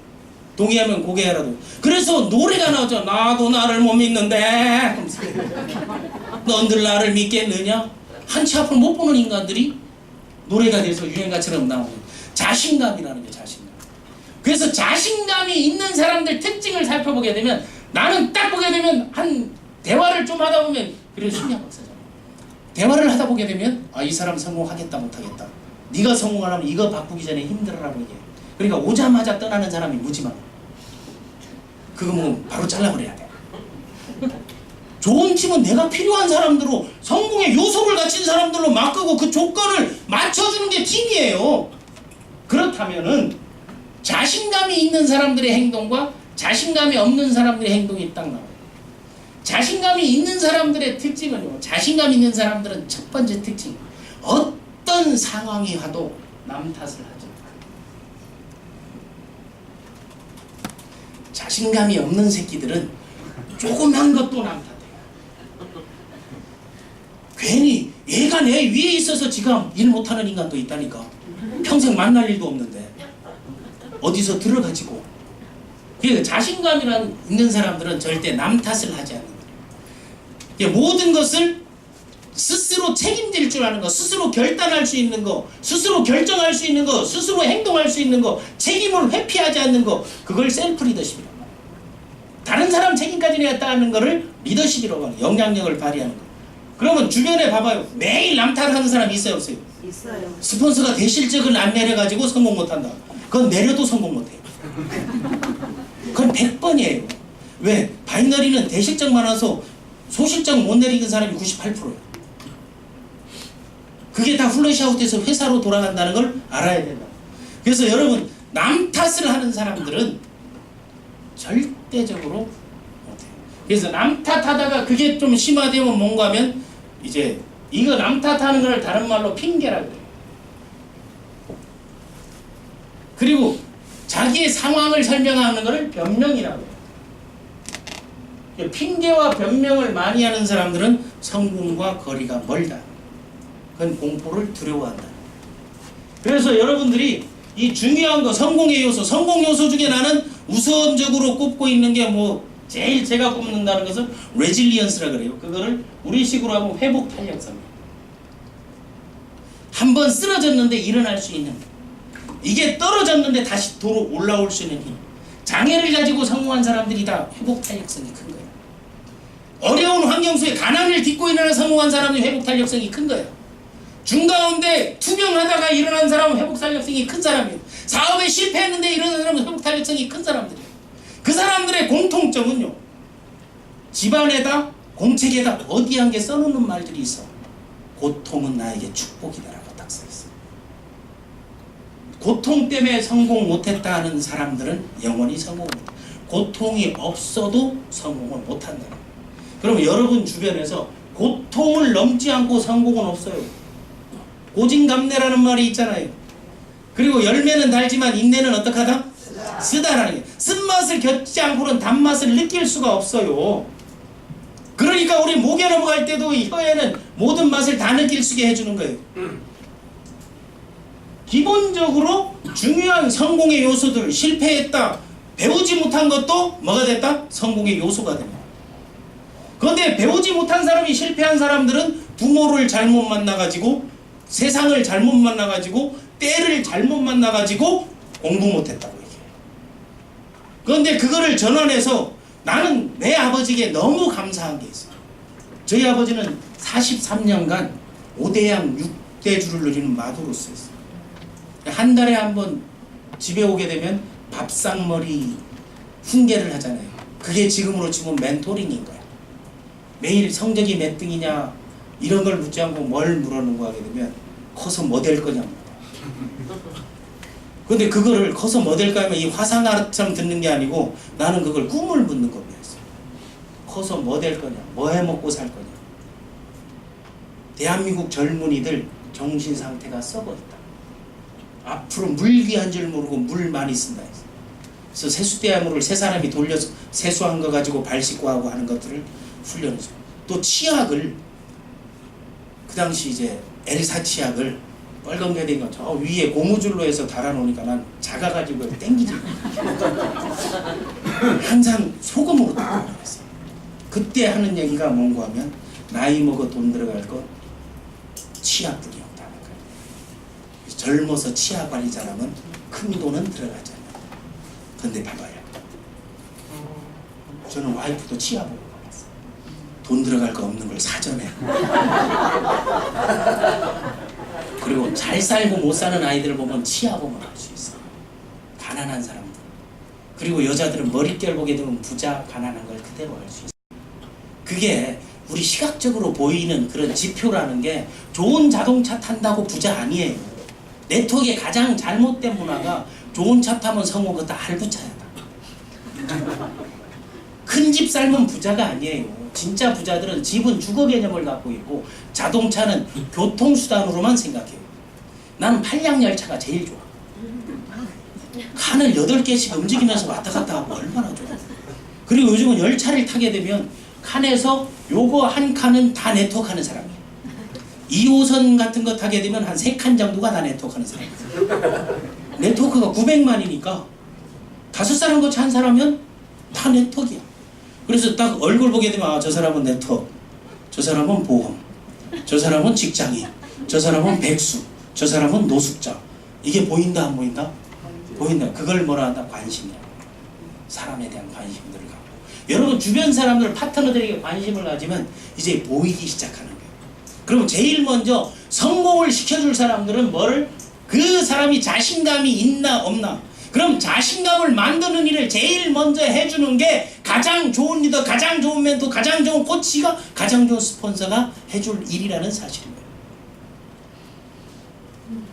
동의하면 고개라도. 그래서 노래가 나오죠. 나도 나를 못 믿는데. 너희들 나를 믿겠느냐? 한치 앞을 못 보는 인간들이 노래가 돼서 유행가처럼 나오는 자신감이라는 게 자신감. 그래서 자신감이 있는 사람들 특징을 살펴보게 되면 나는 딱 보게 되면 한 대화를 좀 하다 보면 그래도 신약 박사잖아. 대화를 하다 보게 되면 이 사람 성공하겠다 못하겠다. 네가 성공하려면 이거 바꾸기 전에 힘들어라고 얘기해. 그러니까 오자마자 떠나는 사람이 무지 많아. 그거 뭐 바로 잘라버려야 돼. 좋은 팀은 내가 필요한 사람들로 성공의 요소를 갖춘 사람들로 바꾸고 그 조건을 맞춰주는 게 팀이에요. 그렇다면은 자신감이 있는 사람들의 행동과 자신감이 없는 사람들의 행동이 딱 나와요. 자신감이 있는 사람들의 특징은요. 자신감 있는 사람들은 첫 번째 특징. 어떤 상황이 와도 남 탓을 하죠. 자신감이 없는 새끼들은 조그만 것도 남 탓해요. 괜히 얘가 내 위에 있어서 지금 일 못하는 인간도 있다니까. 평생 만날 일도 없는데 어디서 들어가지고. 그러니까 자신감이 있는 사람들은 절대 남 탓을 하지 않는 거예요. 모든 것을 스스로 책임질 줄 아는 거, 스스로 결단할 수 있는 거, 스스로 결정할 수 있는 거, 스스로 행동할 수 있는 거, 책임을 회피하지 않는 거, 그걸 셀프 리더십이라고 해요. 다른 사람 책임까지 내겠다는 거를 리더십이라고 하는, 영향력을 발휘하는 거. 그러면 주변에 봐봐요. 매일 남 탓하는 사람이 있어요, 없어요? 있어요. 스폰서가 대실적을 안 내려가지고 성공 못한다. 그건 내려도 성공 못해요. 그건 100번이에요. 왜? 바이너리는 대실적 많아서 소실적 못 내리는 사람이 98%예요. 그게 다 플러시아웃돼서 회사로 돌아간다는 걸 알아야 된다. 그래서 여러분 남 탓을 하는 사람들은 절대적으로 못해요. 그래서 남 탓하다가 그게 좀 심화되면 뭔가 하면 이제 이거 남 탓하는 걸 다른 말로 핑계라고 해요. 그리고 자기의 상황을 설명하는 것을 변명이라고 해요. 핑계와 변명을 많이 하는 사람들은 성공과 거리가 멀다. 그건 공포를 두려워한다. 그래서 여러분들이 이 중요한 거 성공의 요소, 성공 요소 중에 나는 우선적으로 꼽고 있는 게 뭐 제일 제가 꼽는다는 것은 레질리언스라 그래요. 그거를 우리식으로 하면 회복 탄력성이에요. 한번 쓰러졌는데 일어날 수 있는, 이게 떨어졌는데 다시 도로 올라올 수 있는 힘. 장애를 가지고 성공한 사람들이 다 회복 탄력성이 큰 거예요. 어려운 환경 속에 가난을 딛고 일어나는 성공한 사람이 회복 탄력성이 큰 거예요. 중가운데 투병하다가 일어난 사람은 회복 탄력성이 큰 사람이에요. 사업에 실패했는데 일어난 사람은 회복 탄력성이 큰 사람들이에요. 그 사람들의 공통점은요. 집안에다 공책에다 어디 한 개 써놓는 말들이 있어. 고통은 나에게 축복이다라고 딱 써있어요. 고통 때문에 성공 못했다 하는 사람들은 영원히 성공 못해요. 고통이 없어도 성공을 못한다는 거예요. 그럼 여러분 주변에서 고통을 넘지 않고 성공은 없어요. 고진감래라는 말이 있잖아요. 그리고 열매는 달지만 인내는 어떡하다? 쓰다라는 게, 쓴맛을 겪지 않고는 단맛을 느낄 수가 없어요. 그러니까 우리 목에 넘어갈 때도 이 혀에는 모든 맛을 다 느낄 수 있게 해주는 거예요. 기본적으로 중요한 성공의 요소들, 실패했다, 배우지 못한 것도 뭐가 됐다? 성공의 요소가 됩니다. 그런데 배우지 못한 사람이 실패한 사람들은 부모를 잘못 만나가지고, 세상을 잘못 만나가지고, 때를 잘못 만나가지고 공부 못했다고 얘기해요. 그런데 그거를 전환해서 나는 내 아버지에게 너무 감사한 게 있어요. 저희 아버지는 43년간 5대양 6대주를 누리는 마도로스였어요. 한 달에 한 번 집에 오게 되면 밥상머리 훈계를 하잖아요. 그게 지금으로 치면 멘토링인 거야. 매일 성적이 몇 등이냐 이런 걸 묻지 않고 뭘 물어놓고 하게 되면 커서 뭐 될 거냐. 근데 그거를 커서 뭐 될까 하면 이 화상처럼 듣는 게 아니고 나는 그걸 꿈을 묻는 겁니다. 커서 뭐 될 거냐, 뭐 해먹고 살 거냐. 대한민국 젊은이들 정신 상태가 썩어 있다. 앞으로 물기 한 줄 모르고 물 많이 쓴다 했어. 그래서 세수대야물을 세 사람이 돌려서 세수한 거 가지고 발 씻고 하고 하는 것들을 훈련해줘. 또 치약을 그 당시 이제 엘사 치약을 빨간 게 된 거 저 위에 고무줄로 해서 달아놓으니까 난 작아가지고 땡기지. 항상 소금으로 달아놨어요. 그때 하는 얘기가 뭔가 하면 나이 먹어 돈 들어갈 거 치아뿐이 없다는 거예요. 젊어서 치아 관리 잘하면 큰 돈은 들어가지 않아요. 근데 봐봐요. 저는 와이프도 치아 보고 받았어요. 돈 들어갈 거 없는 걸 사전에. 그리고 잘 살고 못 사는 아이들 보면 치아 보면 알 수 있어. 가난한 사람들. 그리고 여자들은 머릿결 보게 되면 부자, 가난한 걸 그대로 알 수 있어. 그게 우리 시각적으로 보이는 그런 지표라는 게 좋은 자동차 탄다고 부자 아니에요. 네트워크의 가장 잘못된 문화가 좋은 차 타면 성공, 그것도 할부차야. 큰 집 살면 부자가 아니에요. 진짜 부자들은 집은 주거 개념을 갖고 있고 자동차는 교통수단으로만 생각해요. 나는 팔량열차가 제일 좋아. 칸을 8개씩 움직이면서 왔다 갔다 하고 얼마나 좋아. 그리고 요즘은 열차를 타게 되면 칸에서 요거 한 칸은 다 네트워크 하는 사람이에요. 2호선 같은 거 타게 되면 한 3칸 정도가 다 네트워크 하는 사람이에요. 네트워크가 900만이니까 5사람 거치 한 사람이면 다 네트워크야. 그래서 딱 얼굴 보게 되면 아, 저 사람은 네트워크, 저 사람은 보험, 저 사람은 직장인, 저 사람은 백수, 저 사람은 노숙자. 이게 보인다 안 보인다? 보인다. 그걸 뭐라 한다? 관심이라고. 사람에 대한 관심들을 갖고. 여러분 주변 사람들 파트너들에게 관심을 가지면 이제 보이기 시작하는 거예요. 그럼 제일 먼저 성공을 시켜줄 사람들은 뭐를? 그 사람이 자신감이 있나 없나. 그럼 자신감을 만드는 일을 제일 먼저 해주는 게 가장 좋은 리더, 가장 좋은 멘토, 가장 좋은 코치가, 가장 좋은 스폰서가 해줄 일이라는 사실입니다.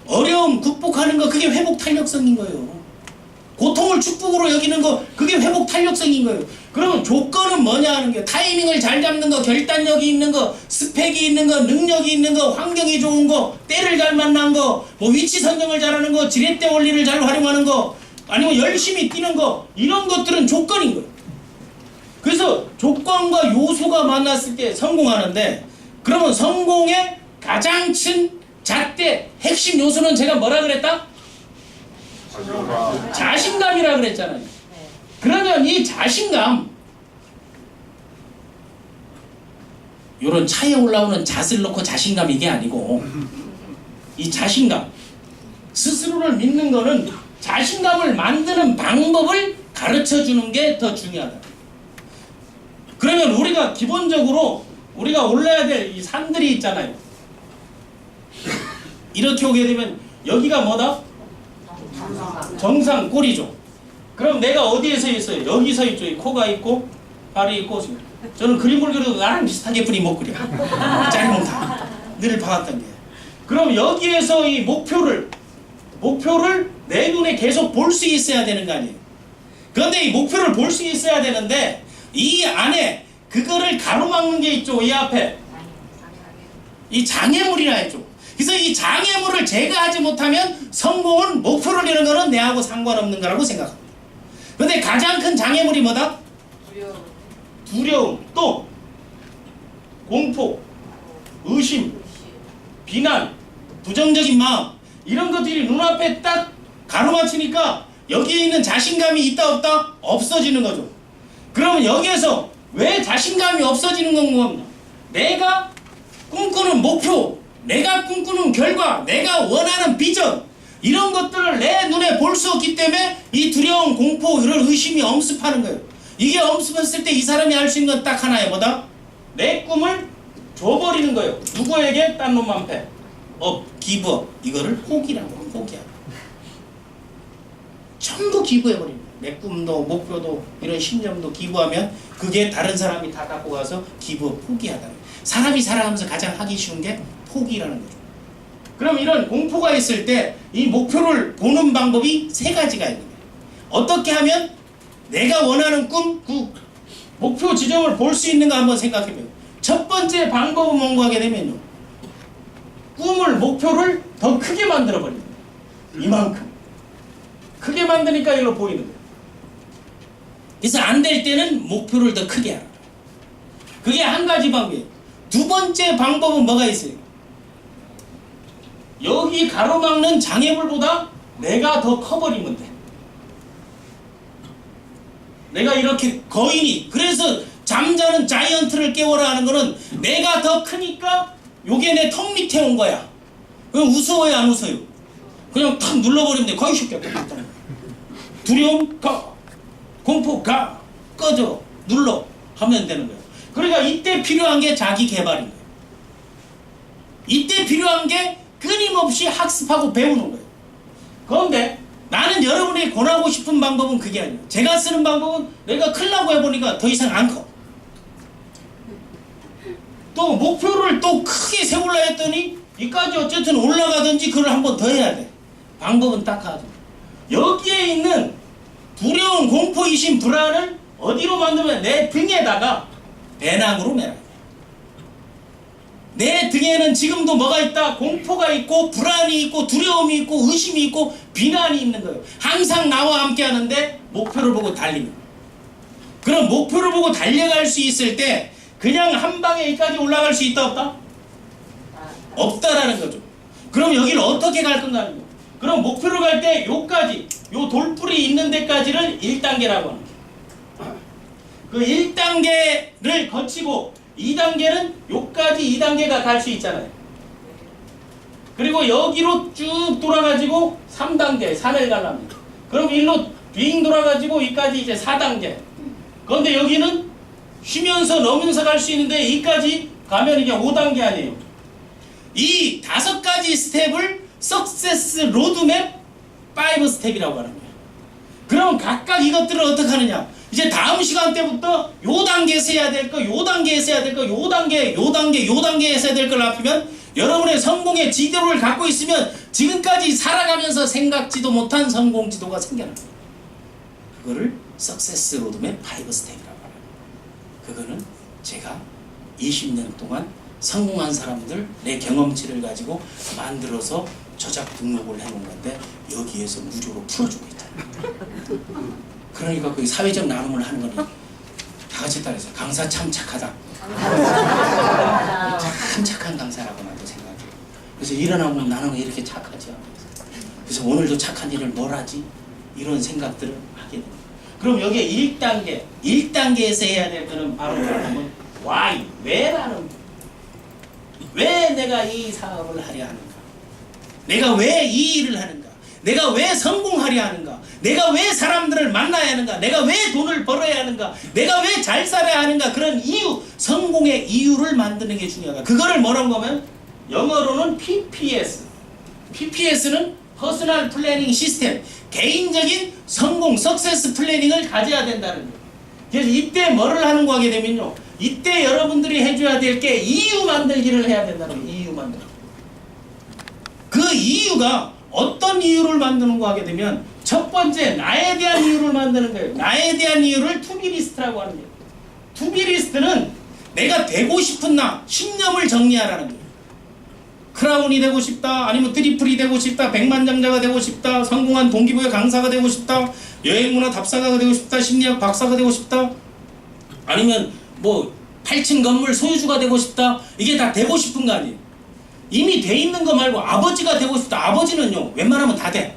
어려움 극복하는 거, 그게 회복 탄력성인 거예요. 고통을 축복으로 여기는 거, 그게 회복 탄력성인 거예요. 그러면 조건은 뭐냐 하는 게 타이밍을 잘 잡는 거, 결단력이 있는 거, 스펙이 있는 거, 능력이 있는 거, 환경이 좋은 거, 때를 잘 만난 거, 뭐 위치 선정을 잘하는 거, 지렛대 원리를 잘 활용하는 거, 아니면 열심히 뛰는 거, 이런 것들은 조건인 거예요. 그래서 조건과 요소가 만났을 때 성공하는데, 그러면 성공의 가장 큰 잣대 핵심 요소는 제가 뭐라 그랬다? 자신감이라 그랬잖아요. 그러면 이 자신감, 요런 차에 올라오는 잣을 놓고 자신감 이게 아니고, 이 자신감, 스스로를 믿는 거는 자신감을 만드는 방법을 가르쳐 주는 게 더 중요하다. 그러면 우리가 기본적으로 우리가 올라야 될 이 산들이 있잖아요. 이렇게 오게 되면 여기가 뭐다? 정상 꼬리죠. 그럼 내가 어디에 서 있어요? 여기 서 있죠. 이 코가 있고 발이 있고. 저는 그림을 그려도 나랑 비슷하게 그림 못 그려. 짜리몽 다 늘 봐왔던 게. 그럼 여기에서 이 목표를 내 눈에 계속 볼 수 있어야 되는 거 아니에요. 그런데 이 목표를 볼 수 있어야 되는데 이 안에 그거를 가로막는 게 있죠. 이 앞에 이 장애물이라 했죠. 그래서 이 장애물을 제거하지 못하면 성공은, 목표를 이루는 거는 내하고 상관없는 거라고 생각합니다. 그런데 가장 큰 장애물이 뭐다? 두려움, 또 공포, 의심, 비난, 부정적인 마음, 이런 것들이 눈앞에 딱 가로막히니까 여기에 있는 자신감이 있다 없다? 없어지는 거죠. 그러면 여기에서 왜 자신감이 없어지는 건가? 내가 꿈꾸는 목표, 내가 꿈꾸는 결과, 내가 원하는 비전, 이런 것들을 내 눈에 볼 수 없기 때문에 이 두려움, 공포, 이런 의심이 엄습하는 거예요. 이게 엄습했을 때 이 사람이 할 수 있는 건 딱 하나예요. 뭐다? 내 꿈을 줘버리는 거예요. 누구에게? 딴 놈한테. 기부업. 이거를 포기라고. 포기하고. 전부 기부해버립니다. 내 꿈도 목표도 이런 신념도 기부하면 그게 다른 사람이 다 갖고 가서 기부업 포기하다. 사람이 살아가면서 가장 하기 쉬운 게 포기라는 거죠. 그럼 이런 공포가 있을 때 이 목표를 보는 방법이 3가지가 있는 거예요. 어떻게 하면 내가 원하는 꿈, 목표 지점을 볼 수 있는가 한번 생각해봐요. 첫 번째 방법은 뭔가 하게 되면요, 꿈을, 목표를 더 크게 만들어버립니다. 이만큼 크게 만드니까 이걸로 보이는 거예요. 그래서 안 될 때는 목표를 더 크게 하라. 그게 한 가지 방법이에요. 두 번째 방법은 뭐가 있어요? 여기 가로막는 장애물보다 내가 더 커버리면 돼. 내가 이렇게 거인이, 그래서 잠자는 자이언트를 깨워라 하는 거는 내가 더 크니까 요게 내 턱 밑에 온 거야. 그럼 웃어요 안 웃어요? 그냥 탁 눌러버리면 돼. 거의 쉽게. 두려움 가, 공포 가, 꺼져, 눌러 하면 되는 거예요. 그러니까 이때 필요한 게 자기 개발인 거예요. 이때 필요한 게 끊임없이 학습하고 배우는 거예요. 그런데 나는 여러분에게 권하고 싶은 방법은 그게 아니에요. 제가 쓰는 방법은 내가 크려고 해보니까 더 이상 안 커. 또 목표를 또 크게 세우려 했더니 이까지 어쨌든 올라가든지 그걸 한 번 더 해야 돼. 방법은 딱 하죠. 여기에 있는 두려움, 공포, 의심, 불안을 어디로 만들면 내 등에다가 배낭으로 매라. 내 등에는 지금도 뭐가 있다? 공포가 있고 불안이 있고 두려움이 있고 의심이 있고 비난이 있는 거예요. 항상 나와 함께 하는데 목표를 보고 달리는 거예요. 그럼 목표를 보고 달려갈 수 있을 때 그냥 한 방에 여기까지 올라갈 수 있다 없다? 없다라는 거죠. 그럼 여기를 어떻게 갈 건가는 거예요. 그럼 목표로 갈 때 요까지 요 돌뿔이 있는 데까지를 1단계라고 하는 거예요. 그 1단계를 거치고 2단계는 요까지 2단계가 갈 수 있잖아요. 그리고 여기로 쭉 돌아가지고 3단계 산을 가려면 그럼 일로 빙 돌아가지고 여기까지 이제 4단계. 그런데 여기는 쉬면서 넘으면서 갈 수 있는데 여기까지 가면 이게 5단계 아니에요. 이 5가지 스텝을 석세스 로드맵 5 스텝이라고 하는 거예요. 그럼 각각 이것들을 어떻게 하느냐? 이제 다음 시간 때부터 요 단계에서 해야 될 거, 요 단계에서 해야 될 거, 요 단계에서 해야 될 걸 합치면 여러분의 성공의 지도를 갖고 있으면 지금까지 살아가면서 생각지도 못한 성공 지도가 생겨납니다. 그거를 석세스 로드맵 5 스텝이라고 합니다. 그거는 제가 20년 동안 성공한 사람들 내 경험치를 가지고 만들어서 저작 등록을 해놓은 건데 여기에서 무료로 풀어주고 있다. 그러니까 그 사회적 나눔을 하는 거니 다 같이 따라서 강사 참 착하다. 참 착한 강사라고 나도 생각해요. 그래서 일어나면 나는 왜 이렇게 착하지? 그래서 오늘도 착한 일을 뭘 하지? 이런 생각들을 하게 됩니다. 그럼 여기에 1단계에서 해야 될 거는 바로 뭐냐면 why, 왜라는 거. 왜 내가 이 사업을 하려 하는가? 내가 왜 이 일을 하는가? 내가 왜 성공하려 하는가? 내가 왜 사람들을 만나야 하는가? 내가 왜 돈을 벌어야 하는가? 내가 왜 잘 살아야 하는가? 그런 이유, 성공의 이유를 만드는 게 중요하다. 그거를 뭐라고 하면 영어로는 PPS. PPS는 퍼스널 플래닝 시스템. 개인적인 성공, 석세스 플래닝을 가져야 된다는 거예요. 그래서 이때 뭐를 하는 거 하게 되면요. 이때 여러분들이 해줘야 될 게 이유 만들기를 해야 된다는 거예요. 이유 만들기. 그 이유가 어떤 이유를 만드는 거 하게 되면 첫 번째 나에 대한 이유를 만드는 거예요. 나에 대한 이유를 투비리스트라고 하는 거예요. 투비리스트는 내가 되고 싶은 나, 신념을 정리하라는 거예요. 크라운이 되고 싶다, 아니면 트리플이 되고 싶다, 백만장자가 되고 싶다, 성공한 동기부여 강사가 되고 싶다, 여행문화 답사가 되고 싶다, 심리학 박사가 되고 싶다, 아니면 뭐 8층 건물 소유주가 되고 싶다. 이게 다 되고 싶은 거 아니에요. 이미 돼 있는 거 말고 아버지가 되고 싶다. 아버지는요 웬만하면 다 돼.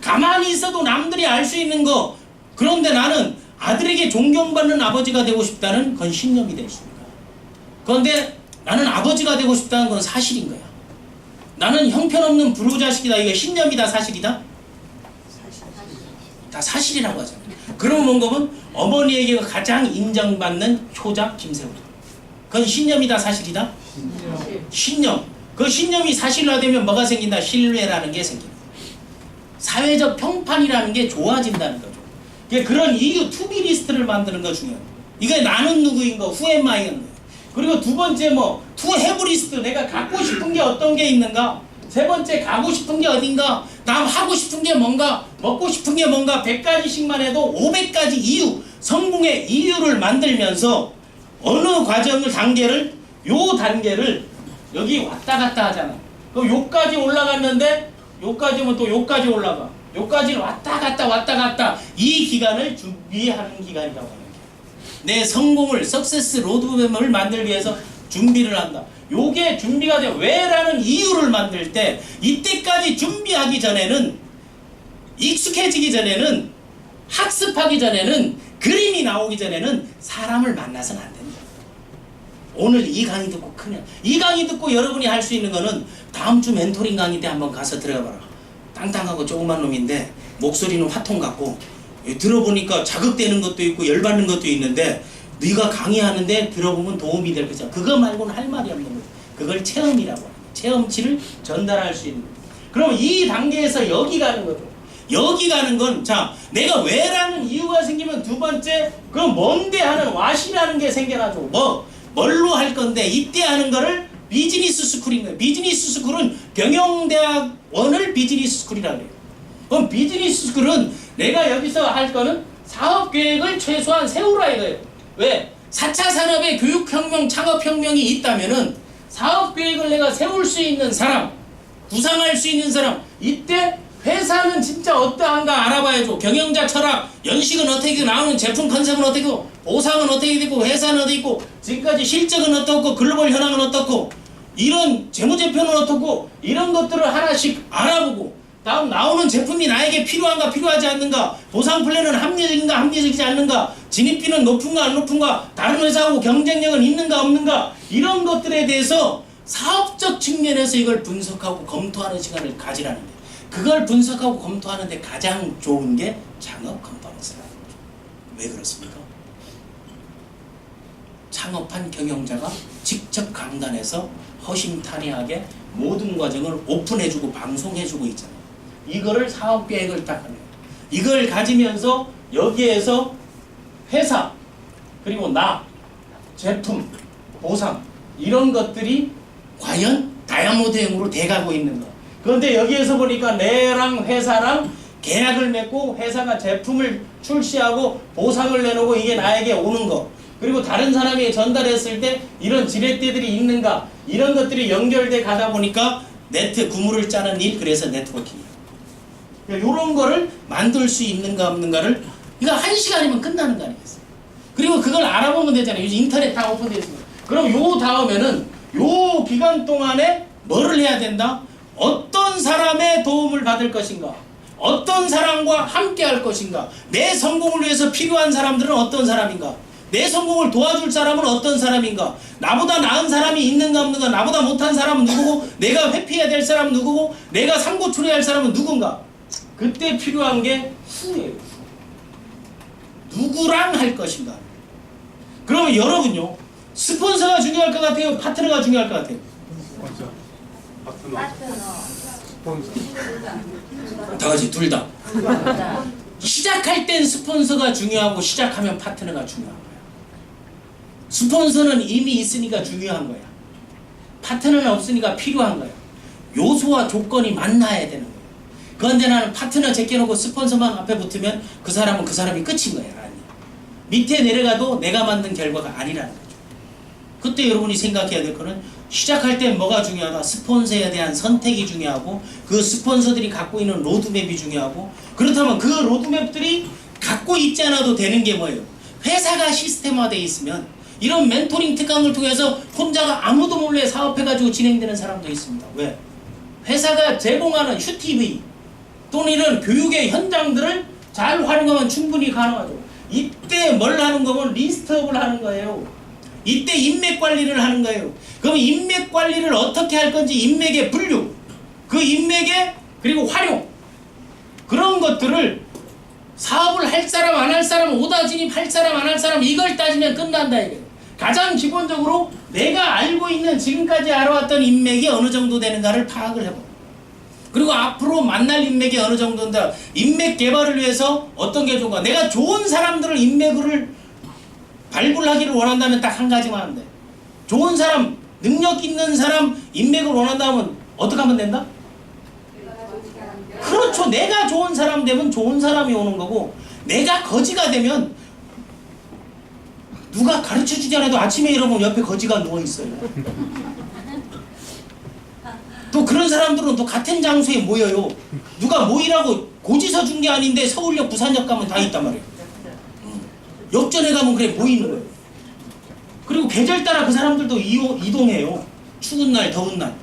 가만히 있어도 남들이 알 수 있는 거. 그런데 나는 아들에게 존경받는 아버지가 되고 싶다는 건 신념이 될 수 있는 거야. 그런데 나는 아버지가 되고 싶다는 건 사실인 거야. 나는 형편없는 불효자식이다. 이게 신념이다 사실이다? 다 사실이라고 하잖아요. 그런 뭔가면 어머니에게 가장 인정받는 효자 김세훈. 그건 신념이다 사실이다? 신념. 그 신념이 사실화되면 뭐가 생긴다? 신뢰라는 게 생긴다. 사회적 평판이라는 게 좋아진다는 거죠. 그런 이유 투비리스트를 만드는 거 중요해요. 이게 나는 누구인 거, who am I인 거. 그리고 두 번째 뭐 to have 리스트. 내가 갖고 싶은 게 어떤 게 있는가. 세 번째 가고 싶은 게 어딘가. 다음 하고 싶은 게 뭔가. 먹고 싶은 게 뭔가. 100가지씩만 해도 500가지 이유. 성공의 이유를 만들면서 어느 과정을 단계를 여기 왔다 갔다 하잖아. 그럼 요까지 올라갔는데 요까지면 또 요까지 올라가. 요까지는 왔다 갔다 이 기간을 준비하는 기간이라고 하는 거야. 내 성공을 석세스 로드맵을 만들기 위해서 준비를 한다. 요게 준비가 돼. 왜라는 이유를 만들 때 이때까지 준비하기 전에는 익숙해지기 전에는 학습하기 전에는 그림이 나오기 전에는 사람을 만나서는 안 된다. 오늘 이 강의 듣고 이 강의 듣고 여러분이 할 수 있는 거는 다음 주 멘토링 강의 때 한번 가서 들어가 봐라. 땅땅하고 조그만 놈인데 목소리는 화통 같고 들어보니까 자극되는 것도 있고 열받는 것도 있는데 네가 강의하는데 들어보면 도움이 될 거잖아. 그거 말고는 할 말이 없는 거야. 그걸 체험이라고 해요. 체험치를 전달할 수 있는 거예요. 그럼 이 단계에서 여기 가는 거죠. 여기 가는 건 자 내가 왜라는 이유가 생기면 두 번째 그럼 뭔데 하는 왓이라는 게 생겨나죠. 뭘로 할 건데 이때 하는 거를 비즈니스 스쿨인 거예요. 비즈니스 스쿨은 경영대학원을 비즈니스 스쿨이라고 해요. 그럼 비즈니스 스쿨은 내가 여기서 할 거는 사업계획을 최소한 세우라 이거예요. 왜? 4차 산업의 교육혁명, 창업혁명이 있다면은 사업계획을 내가 세울 수 있는 사람, 구상할 수 있는 사람, 이때 회사는 진짜 어떠한가 알아봐야죠. 경영자 철학, 연식은 어떻게 되고, 나오는 제품 컨셉은 어떻게 되고, 보상은 어떻게 되고, 회사는 어떻게 있고, 지금까지 실적은 어떻고, 글로벌 현황은 어떻고, 이런 재무제표는 어떻고, 이런 것들을 하나씩 알아보고, 다음 나오는 제품이 나에게 필요한가 필요하지 않는가, 보상 플랜은 합리적인가 합리적이지 않는가, 진입비는 높은가 안 높은가, 다른 회사하고 경쟁력은 있는가 없는가, 이런 것들에 대해서 사업적 측면에서 이걸 분석하고 검토하는 시간을 가지라는 거예요. 그걸 분석하고 검토하는데 가장 좋은 게 창업 컨퍼런스라는 거죠. 왜 그렇습니까? 창업한 경영자가 직접 강단에서 허심탄회하게 모든 과정을 오픈해주고 방송해주고 있잖아요. 이거를 사업계획을 딱 하네요. 이걸 가지면서 여기에서 회사 그리고 나 제품 보상 이런 것들이 과연 다이아몬드형으로 돼가고 있는가. 그런데 여기에서 보니까 내랑 회사랑 계약을 맺고 회사가 제품을 출시하고 보상을 내놓고 이게 나에게 오는 거 그리고 다른 사람이 전달했을 때 이런 지렛대들이 있는가 이런 것들이 연결돼 가다 보니까 네트 구물을 짜는 일 그래서 네트워킹이에요. 이런 거를 만들 수 있는가 없는가를 이거 1시간이면 끝나는 거 아니겠어요? 그리고 그걸 알아보면 되잖아요. 요즘 인터넷 다 오픈되어 있습니다. 그럼 요 다음에는 요 기간 동안에 뭐를 해야 된다? 어떤 사람의 도움을 받을 것인가? 어떤 사람과 함께 할 것인가? 내 성공을 위해서 필요한 사람들은 어떤 사람인가? 내 성공을 도와줄 사람은 어떤 사람인가? 나보다 나은 사람이 있는가 없는가? 나보다 못한 사람은 누구고? 내가 회피해야 될 사람은 누구고? 내가 상고 처리할 사람은 누군가? 그때 필요한 게 후예요. 누구랑 할 것인가? 그러면 여러분요. 스폰서가 중요할 것 같아요? 파트너가 중요할 것 같아요? 다 같이 둘 다. 시작할 땐 스폰서가 중요하고 시작하면 파트너가 중요한 거야. 스폰서는 이미 있으니까 중요한 거야. 파트너는 없으니까 필요한 거야. 요소와 조건이 만나야 되는 거야. 그런데 나는 파트너 제껴놓고 스폰서만 앞에 붙으면 그 사람은 그 사람이 끝인 거야. 밑에 내려가도 내가 만든 결과가 아니라는 거죠. 그때 여러분이 생각해야 될 거는 시작할 때 뭐가 중요하다. 스폰서에 대한 선택이 중요하고 그 스폰서들이 갖고 있는 로드맵이 중요하고 그렇다면 그 로드맵들이 갖고 있지 않아도 되는 게 뭐예요? 회사가 시스템화되어 있으면 이런 멘토링 특강을 통해서 혼자가 아무도 몰래 사업해가지고 진행되는 사람도 있습니다. 왜? 회사가 제공하는 슈티비 또는 이런 교육의 현장들을 잘 활용하면 충분히 가능하죠. 이때 뭘 하는 거면 리스트업을 하는 거예요. 이때 인맥 관리를 하는 거예요. 그럼 인맥 관리를 어떻게 할 건지 인맥의 분류, 그 인맥의 그리고 활용 그런 것들을 사업을 할 사람 안 할 사람 오다 진입할 사람 안 할 사람 이걸 따지면 끝난다 이거예요. 가장 기본적으로 내가 알고 있는 지금까지 알아왔던 인맥이 어느 정도 되는가를 파악을 해봅니다. 그리고 앞으로 만날 인맥이 어느 정도인가 인맥 개발을 위해서 어떤 게 좋은가 내가 좋은 사람들을 인맥을 발굴하기를 원한다면 딱 한 가지만 하면 돼. 좋은 사람 능력 있는 사람 인맥을 원한다면 어떻게 하면 된다? 그렇죠. 내가 좋은 사람 되면 좋은 사람이 오는 거고 내가 거지가 되면 누가 가르쳐주지 않아도 아침에 일어나면 옆에 거지가 누워있어요. 또 그런 사람들은 또 같은 장소에 모여요. 누가 모이라고 고지서 준 게 아닌데 서울역 부산역 가면 다 있단 말이에요. 역전에 가면 그래 모이는 거예요. 그리고 계절 따라 그 사람들도 이동해요. 추운 날 더운 날.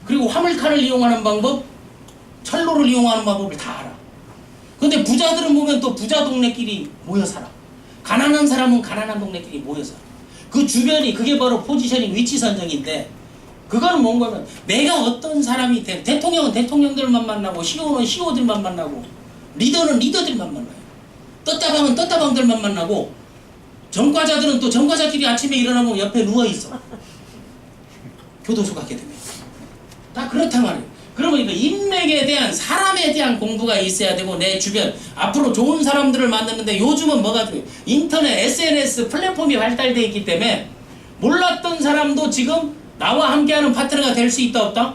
그리고 화물칸을 이용하는 방법 철로를 이용하는 방법을 다 알아. 근데 부자들은 보면 또 부자 동네끼리 모여 살아. 가난한 사람은 가난한 동네끼리 모여 살아. 그 주변이 그게 바로 포지셔닝 위치 선정인데 그거는 뭔가면 내가 어떤 사람이 대통령은 대통령들만 만나고 CEO는 CEO들만 만나고 리더는 리더들만 만나요. 떴다방은 떴다방들만 만나고 전과자들은 또 전과자끼리 아침에 일어나면 옆에 누워있어. 교도소 가게 되면 다 그렇단 말이에요. 그러면 이거 인맥에 대한 사람에 대한 공부가 있어야 되고 내 주변 앞으로 좋은 사람들을 만드는데 요즘은 뭐가 돼요? 인터넷 SNS 플랫폼이 발달되어 있기 때문에 몰랐던 사람도 지금 나와 함께하는 파트너가 될 수 있다 없다?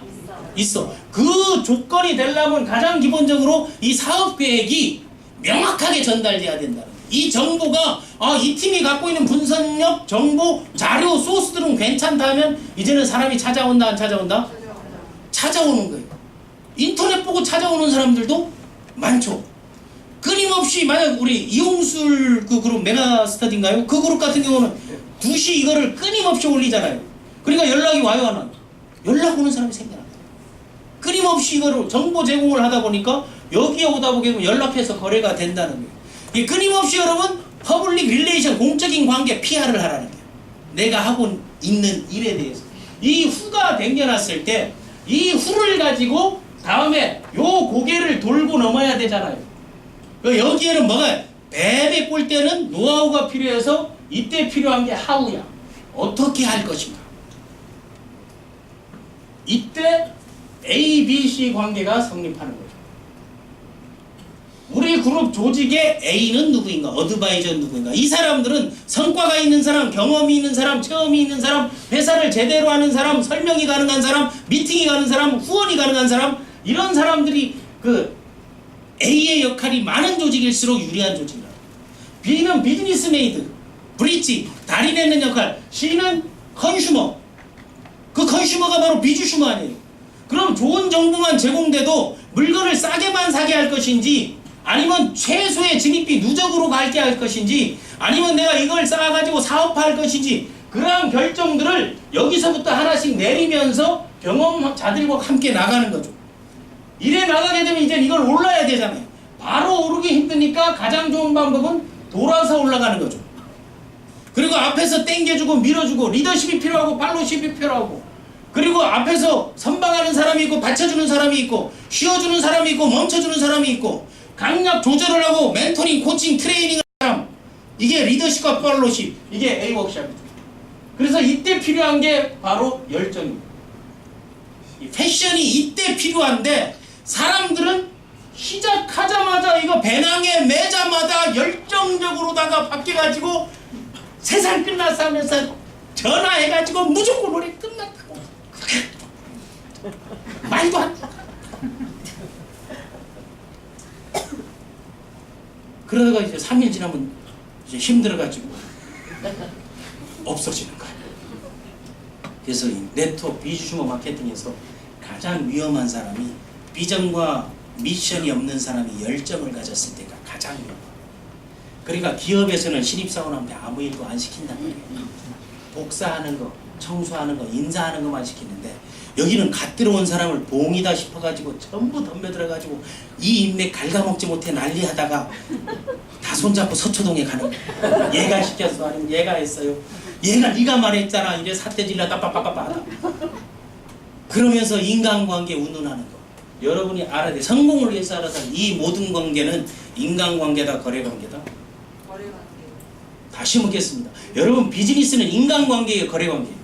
있어. 그 조건이 되려면 가장 기본적으로 이 사업 계획이 명확하게 전달돼야 된다. 이 정보가 이 팀이 갖고 있는 분석력, 정보, 자료, 소스들은 괜찮다면 이제는 사람이 찾아온다 안 찾아온다? 찾아오는 거예요. 인터넷 보고 찾아오는 사람들도 많죠. 끊임없이 만약 우리 이용술 그 그룹 메가스터디인가요? 그 그룹 같은 경우는 2시 이거를 끊임없이 올리잖아요. 그러니까 연락이 와요 안 와요? 연락 오는 사람이 생겨나요. 끊임없이 이거를 정보 제공을 하다 보니까 여기에 오다 보게 되면 연락해서 거래가 된다는 거예요. 이 끊임없이 여러분 퍼블릭 릴레이션 공적인 관계 PR을 하라는 거예요. 내가 하고 있는 일에 대해서 이 후가 댕겨놨을 때 이 후를 가지고 다음에 요 고개를 돌고 넘어야 되잖아요. 여기에는 뭐가 뱀에 꼴 때는 노하우가 필요해서 이때 필요한 게 하우야. 어떻게 할 것인가. 이때 A, B, C 관계가 성립하는 거죠. 우리 그룹 조직의 A는 누구인가? 어드바이저는 누구인가? 이 사람들은 성과가 있는 사람, 경험이 있는 사람, 체험이 있는 사람, 회사를 제대로 하는 사람, 설명이 가능한 사람, 미팅이 가능한 사람, 후원이 가능한 사람, 이런 사람들이 그 A의 역할이 많은 조직일수록 유리한 조직이다. B는 비즈니스 메이드, 브릿지, 다리 내는 역할, C는 컨슈머. 그 컨슈머가 바로 비주슈머 아니에요. 그럼 좋은 정보만 제공돼도 물건을 싸게만 사게 할 것인지 아니면 최소의 진입비 누적으로 갈게 할 것인지 아니면 내가 이걸 쌓아가지고 사업화할 것인지 그러한 결정들을 여기서부터 하나씩 내리면서 경험자들과 함께 나가는 거죠. 이래 나가게 되면 이제 이걸 올라야 되잖아요. 바로 오르기 힘드니까 가장 좋은 방법은 돌아서 올라가는 거죠. 그리고 앞에서 땡겨주고 밀어주고 리더십이 필요하고 팔로우십이 필요하고 그리고 앞에서 선방하는 사람이 있고 받쳐주는 사람이 있고 쉬어주는 사람이 있고 멈춰주는 사람이 있고 강약 조절을 하고 멘토링, 코칭, 트레이닝을 하는 사람 이게 리더십과 팔로우십 이게 A 워크샵이죠. 그래서 이때 필요한 게 바로 열정입니다. 이 패션이 이때 필요한데 사람들은 시작하자마자 이거 배낭에 매자마자 열정적으로다가 바뀌어가지고 세상 끝났어 하면서 전화해가지고 무조건 노래 끝났다고 말도 안 돼. 그러다가 이제 3일 지나면 이제 힘들어가지고 없어지는 거예요. 그래서 이 네트워크 비주슈머 마케팅에서 가장 위험한 사람이 비전과 미션이 없는 사람이 열정을 가졌을 때가 가장 위험해요. 그러니까 기업에서는 신입사원한테 아무 일도 안 시킨단 말이에요. 복사하는 거, 청소하는 거, 인사하는 것만 시키는데 여기는 갓 들어온 사람을 봉이다 싶어가지고 전부 덤벼들어가지고 이 인맥 갉아먹지 못해 난리하다가 다 손잡고 서초동에 가는 거예요. 얘가 시켰어 아니면 얘가 했어요. 얘가 네가 말했잖아 이래 사태질러다 빠빠빠빠하다. 그러면서 인간관계 운운하는 거. 여러분이 알아야 돼. 성공을 위해서 알아서 이 모든 관계는 인간관계다 거래관계다? 거래관계. 다시 묻겠습니다. 여러분 비즈니스는 인간관계예요 거래관계예요?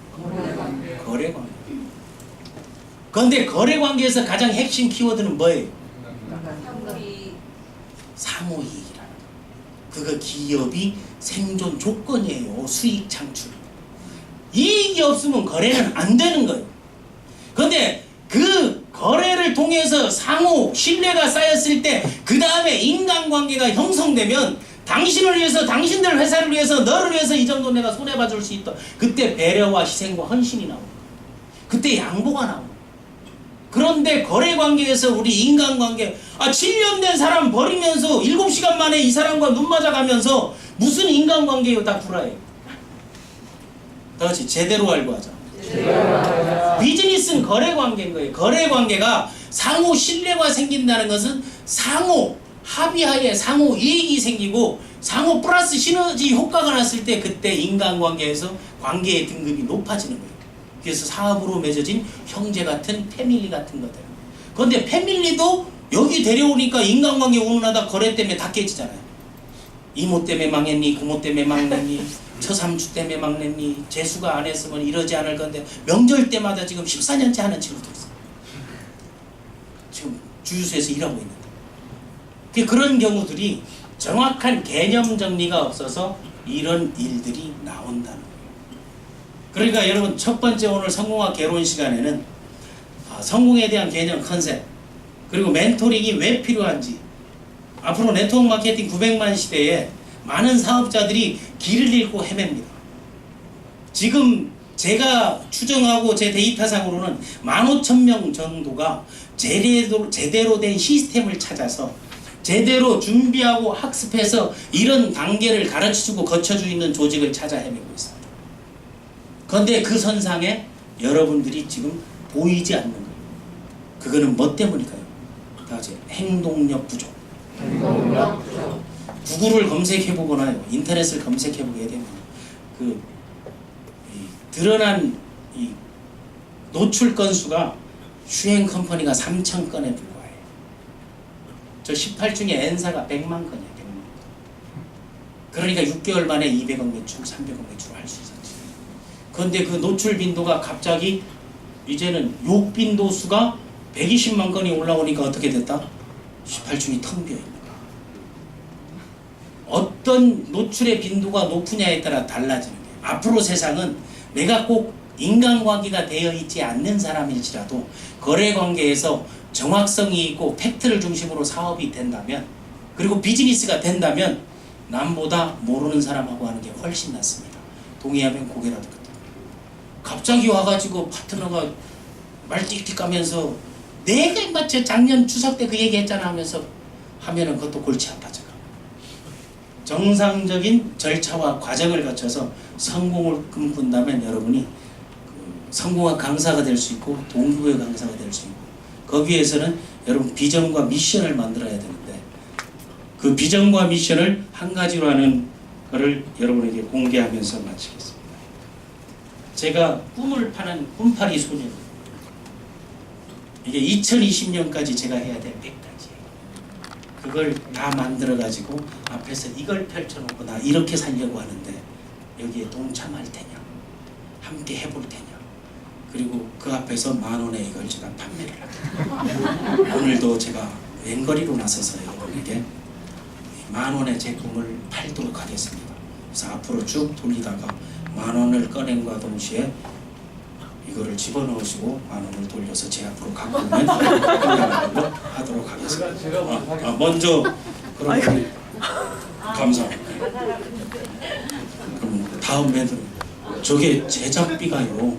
거래관계. 그런데 거래관계에서 가장 핵심 키워드는 뭐예요? 상호이익이라는 거. 그거 기업이 생존 조건이에요. 수익 창출. 이익이 없으면 거래는 안 되는 거예요. 그런데 그 거래를 통해서 상호 신뢰가 쌓였을 때 그 다음에 인간관계가 형성되면 당신을 위해서 당신들 회사를 위해서 너를 위해서 이 정도 내가 손해봐줄 수 있다. 그때 배려와 희생과 헌신이 나옵니다. 그때 양보가 나옵니다. 그런데 거래관계에서 우리 인간관계 7년 된 사람 버리면서 7시간 만에 이 사람과 눈 맞아가면서 무슨 인간관계예요? 다 불화해요. 다 같이 제대로 알고 하자. 비즈니스는 거래관계인 거예요. 거래관계가 상호 신뢰가 생긴다는 것은 상호 합의하에 상호 이익이 생기고 상호 플러스 시너지 효과가 났을 때 그때 인간관계에서 관계의 등급이 높아지는 거예요. 그래서 사업으로 맺어진 형제 같은 패밀리 같은 것들. 그런데 패밀리도 여기 데려오니까 인간관계 운운하다 거래 때문에 다 깨지잖아요. 이모 때문에 망했니, 고모 때문에 망했니, 처삼주 때문에 망했니, 재수가 안 했으면 이러지 않을 건데 명절 때마다 지금 14년째 하는 친구도 있어요. 지금 주유소에서 일하고 있는데. 그런 경우들이 정확한 개념 정리가 없어서 이런 일들이 나온다는 거예요. 그러니까 여러분 첫 번째 오늘 성공학 개론 시간에는 성공에 대한 개념 컨셉 그리고 멘토링이 왜 필요한지 앞으로 네트워크 마케팅 900만 시대에 많은 사업자들이 길을 잃고 헤맵니다. 지금 제가 추정하고 제 데이터상으로는 15,000명 정도가 제대로 된 시스템을 찾아서 제대로 준비하고 학습해서 이런 단계를 가르쳐주고 거쳐주고 있는 조직을 찾아 헤매고 있습니다. 그런데 그 선상에 여러분들이 지금 보이지 않는 거예요. 그거는 뭐 때문일까요? 다 같이 행동력 부족. 구글을 검색해보거나 인터넷을 검색해보게 되면 드러난 노출 건수가 슈행 컴퍼니가 3,000건에 불과해요. 저 18중에 N사가 100만 건이에요. 100만 건. 그러니까 6개월 만에 200억 매출, 300억 매출을 할 수 있었지. 그런데 그 노출 빈도가 갑자기 이제는 욕 빈도 수가 120만 건이 올라오니까 어떻게 됐다? 18중이 텅 비어있는 거야. 어떤 노출의 빈도가 높으냐에 따라 달라지는 거예요. 앞으로 세상은 내가 꼭 인간관계가 되어 있지 않는 사람일지라도 거래관계에서 정확성이 있고 팩트를 중심으로 사업이 된다면 그리고 비즈니스가 된다면 남보다 모르는 사람하고 하는 게 훨씬 낫습니다. 동의하면 고개라도 끄덕. 갑자기 와가지고 파트너가 말 띡띡 까면서 내가 맞죠 작년 추석 때 그 얘기 했잖아 하면서 하면은 그것도 골치 아파져. 정상적인 절차와 과정을 거쳐서 성공을 꿈꾼다면 여러분이 성공한 강사가 될 수 있고 동기부여 강사가 될 수 있고 거기에서는 여러분 비전과 미션을 만들어야 되는데 그 비전과 미션을 한 가지로 하는 것을 여러분에게 공개하면서 마치겠습니다. 제가 꿈을 파는 꿈파리 소년 이게 2020년까지 제가 해야 될 100가지 그걸 다 만들어 가지고 앞에서 이걸 펼쳐놓고 나 이렇게 살려고 하는데 여기에 동참할 테냐 함께 해볼 테냐 그리고 그 앞에서 10,000원에 이걸 제가 판매를 합니다. 오늘도 제가 왼거리로 나서서 여러분에게 10,000원의 제품을 팔도록 하겠습니다. 그래서 앞으로 쭉 돌리다가 10,000원을 꺼낸과 동시에 이거를 집어넣으시고 10,000원을 돌려서 제 앞으로 갖고 오면 걸로 하도록 하겠습니다. 먼저 그러면 감사합니다. 그럼 다음 매듭 저게 제작비가요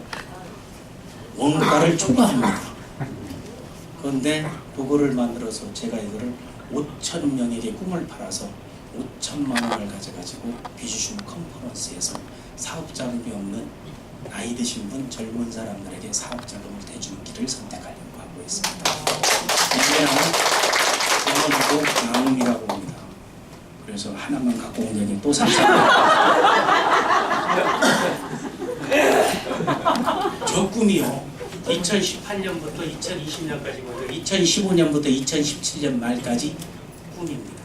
원가를 초과합니다. 그런데 그거를 만들어서 제가 이거를 5,000명에게 꿈을 팔아서 5,000만 원을 가져가지고 비주슈 컨퍼런스에서 사업 자금이 없는 나이 드신 분 젊은 사람들에게 사업 자금을 대주는 길을 선택하려고 하고 있습니다. 이게 나눔이라고 봅니다. 그래서 하나만 갖고 온 얘기 또 저 꿈이요 2018년부터 2020년까지 먼저 2015년부터 2017년 말까지 꿈입니다.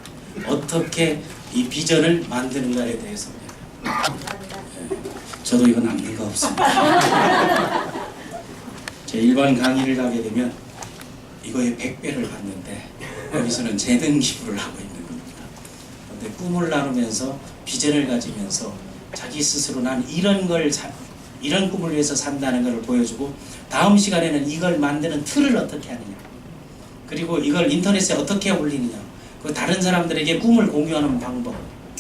어떻게 이 비전을 만드는가에 대해서 저도 이거 남는 거 없습니다. 제 일반 강의를 가게 되면 이거에 100배를 받는데 여기서는 재능 기부를 하고 있는 겁니다. 그런데 꿈을 나누면서 비전을 가지면서 자기 스스로 난 이런 꿈을 위해서 산다는 것을 보여주고 다음 시간에는 이걸 만드는 틀을 어떻게 하느냐 그리고 이걸 인터넷에 어떻게 올리느냐 그 다른 사람들에게 꿈을 공유하는 방법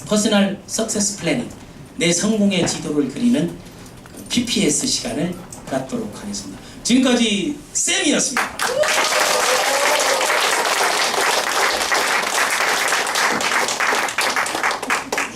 퍼스널 석세스 플래닝 내 성공의 지도를 그리는 PPS 시간을 갖도록 하겠습니다. 지금까지 쌤이었습니다.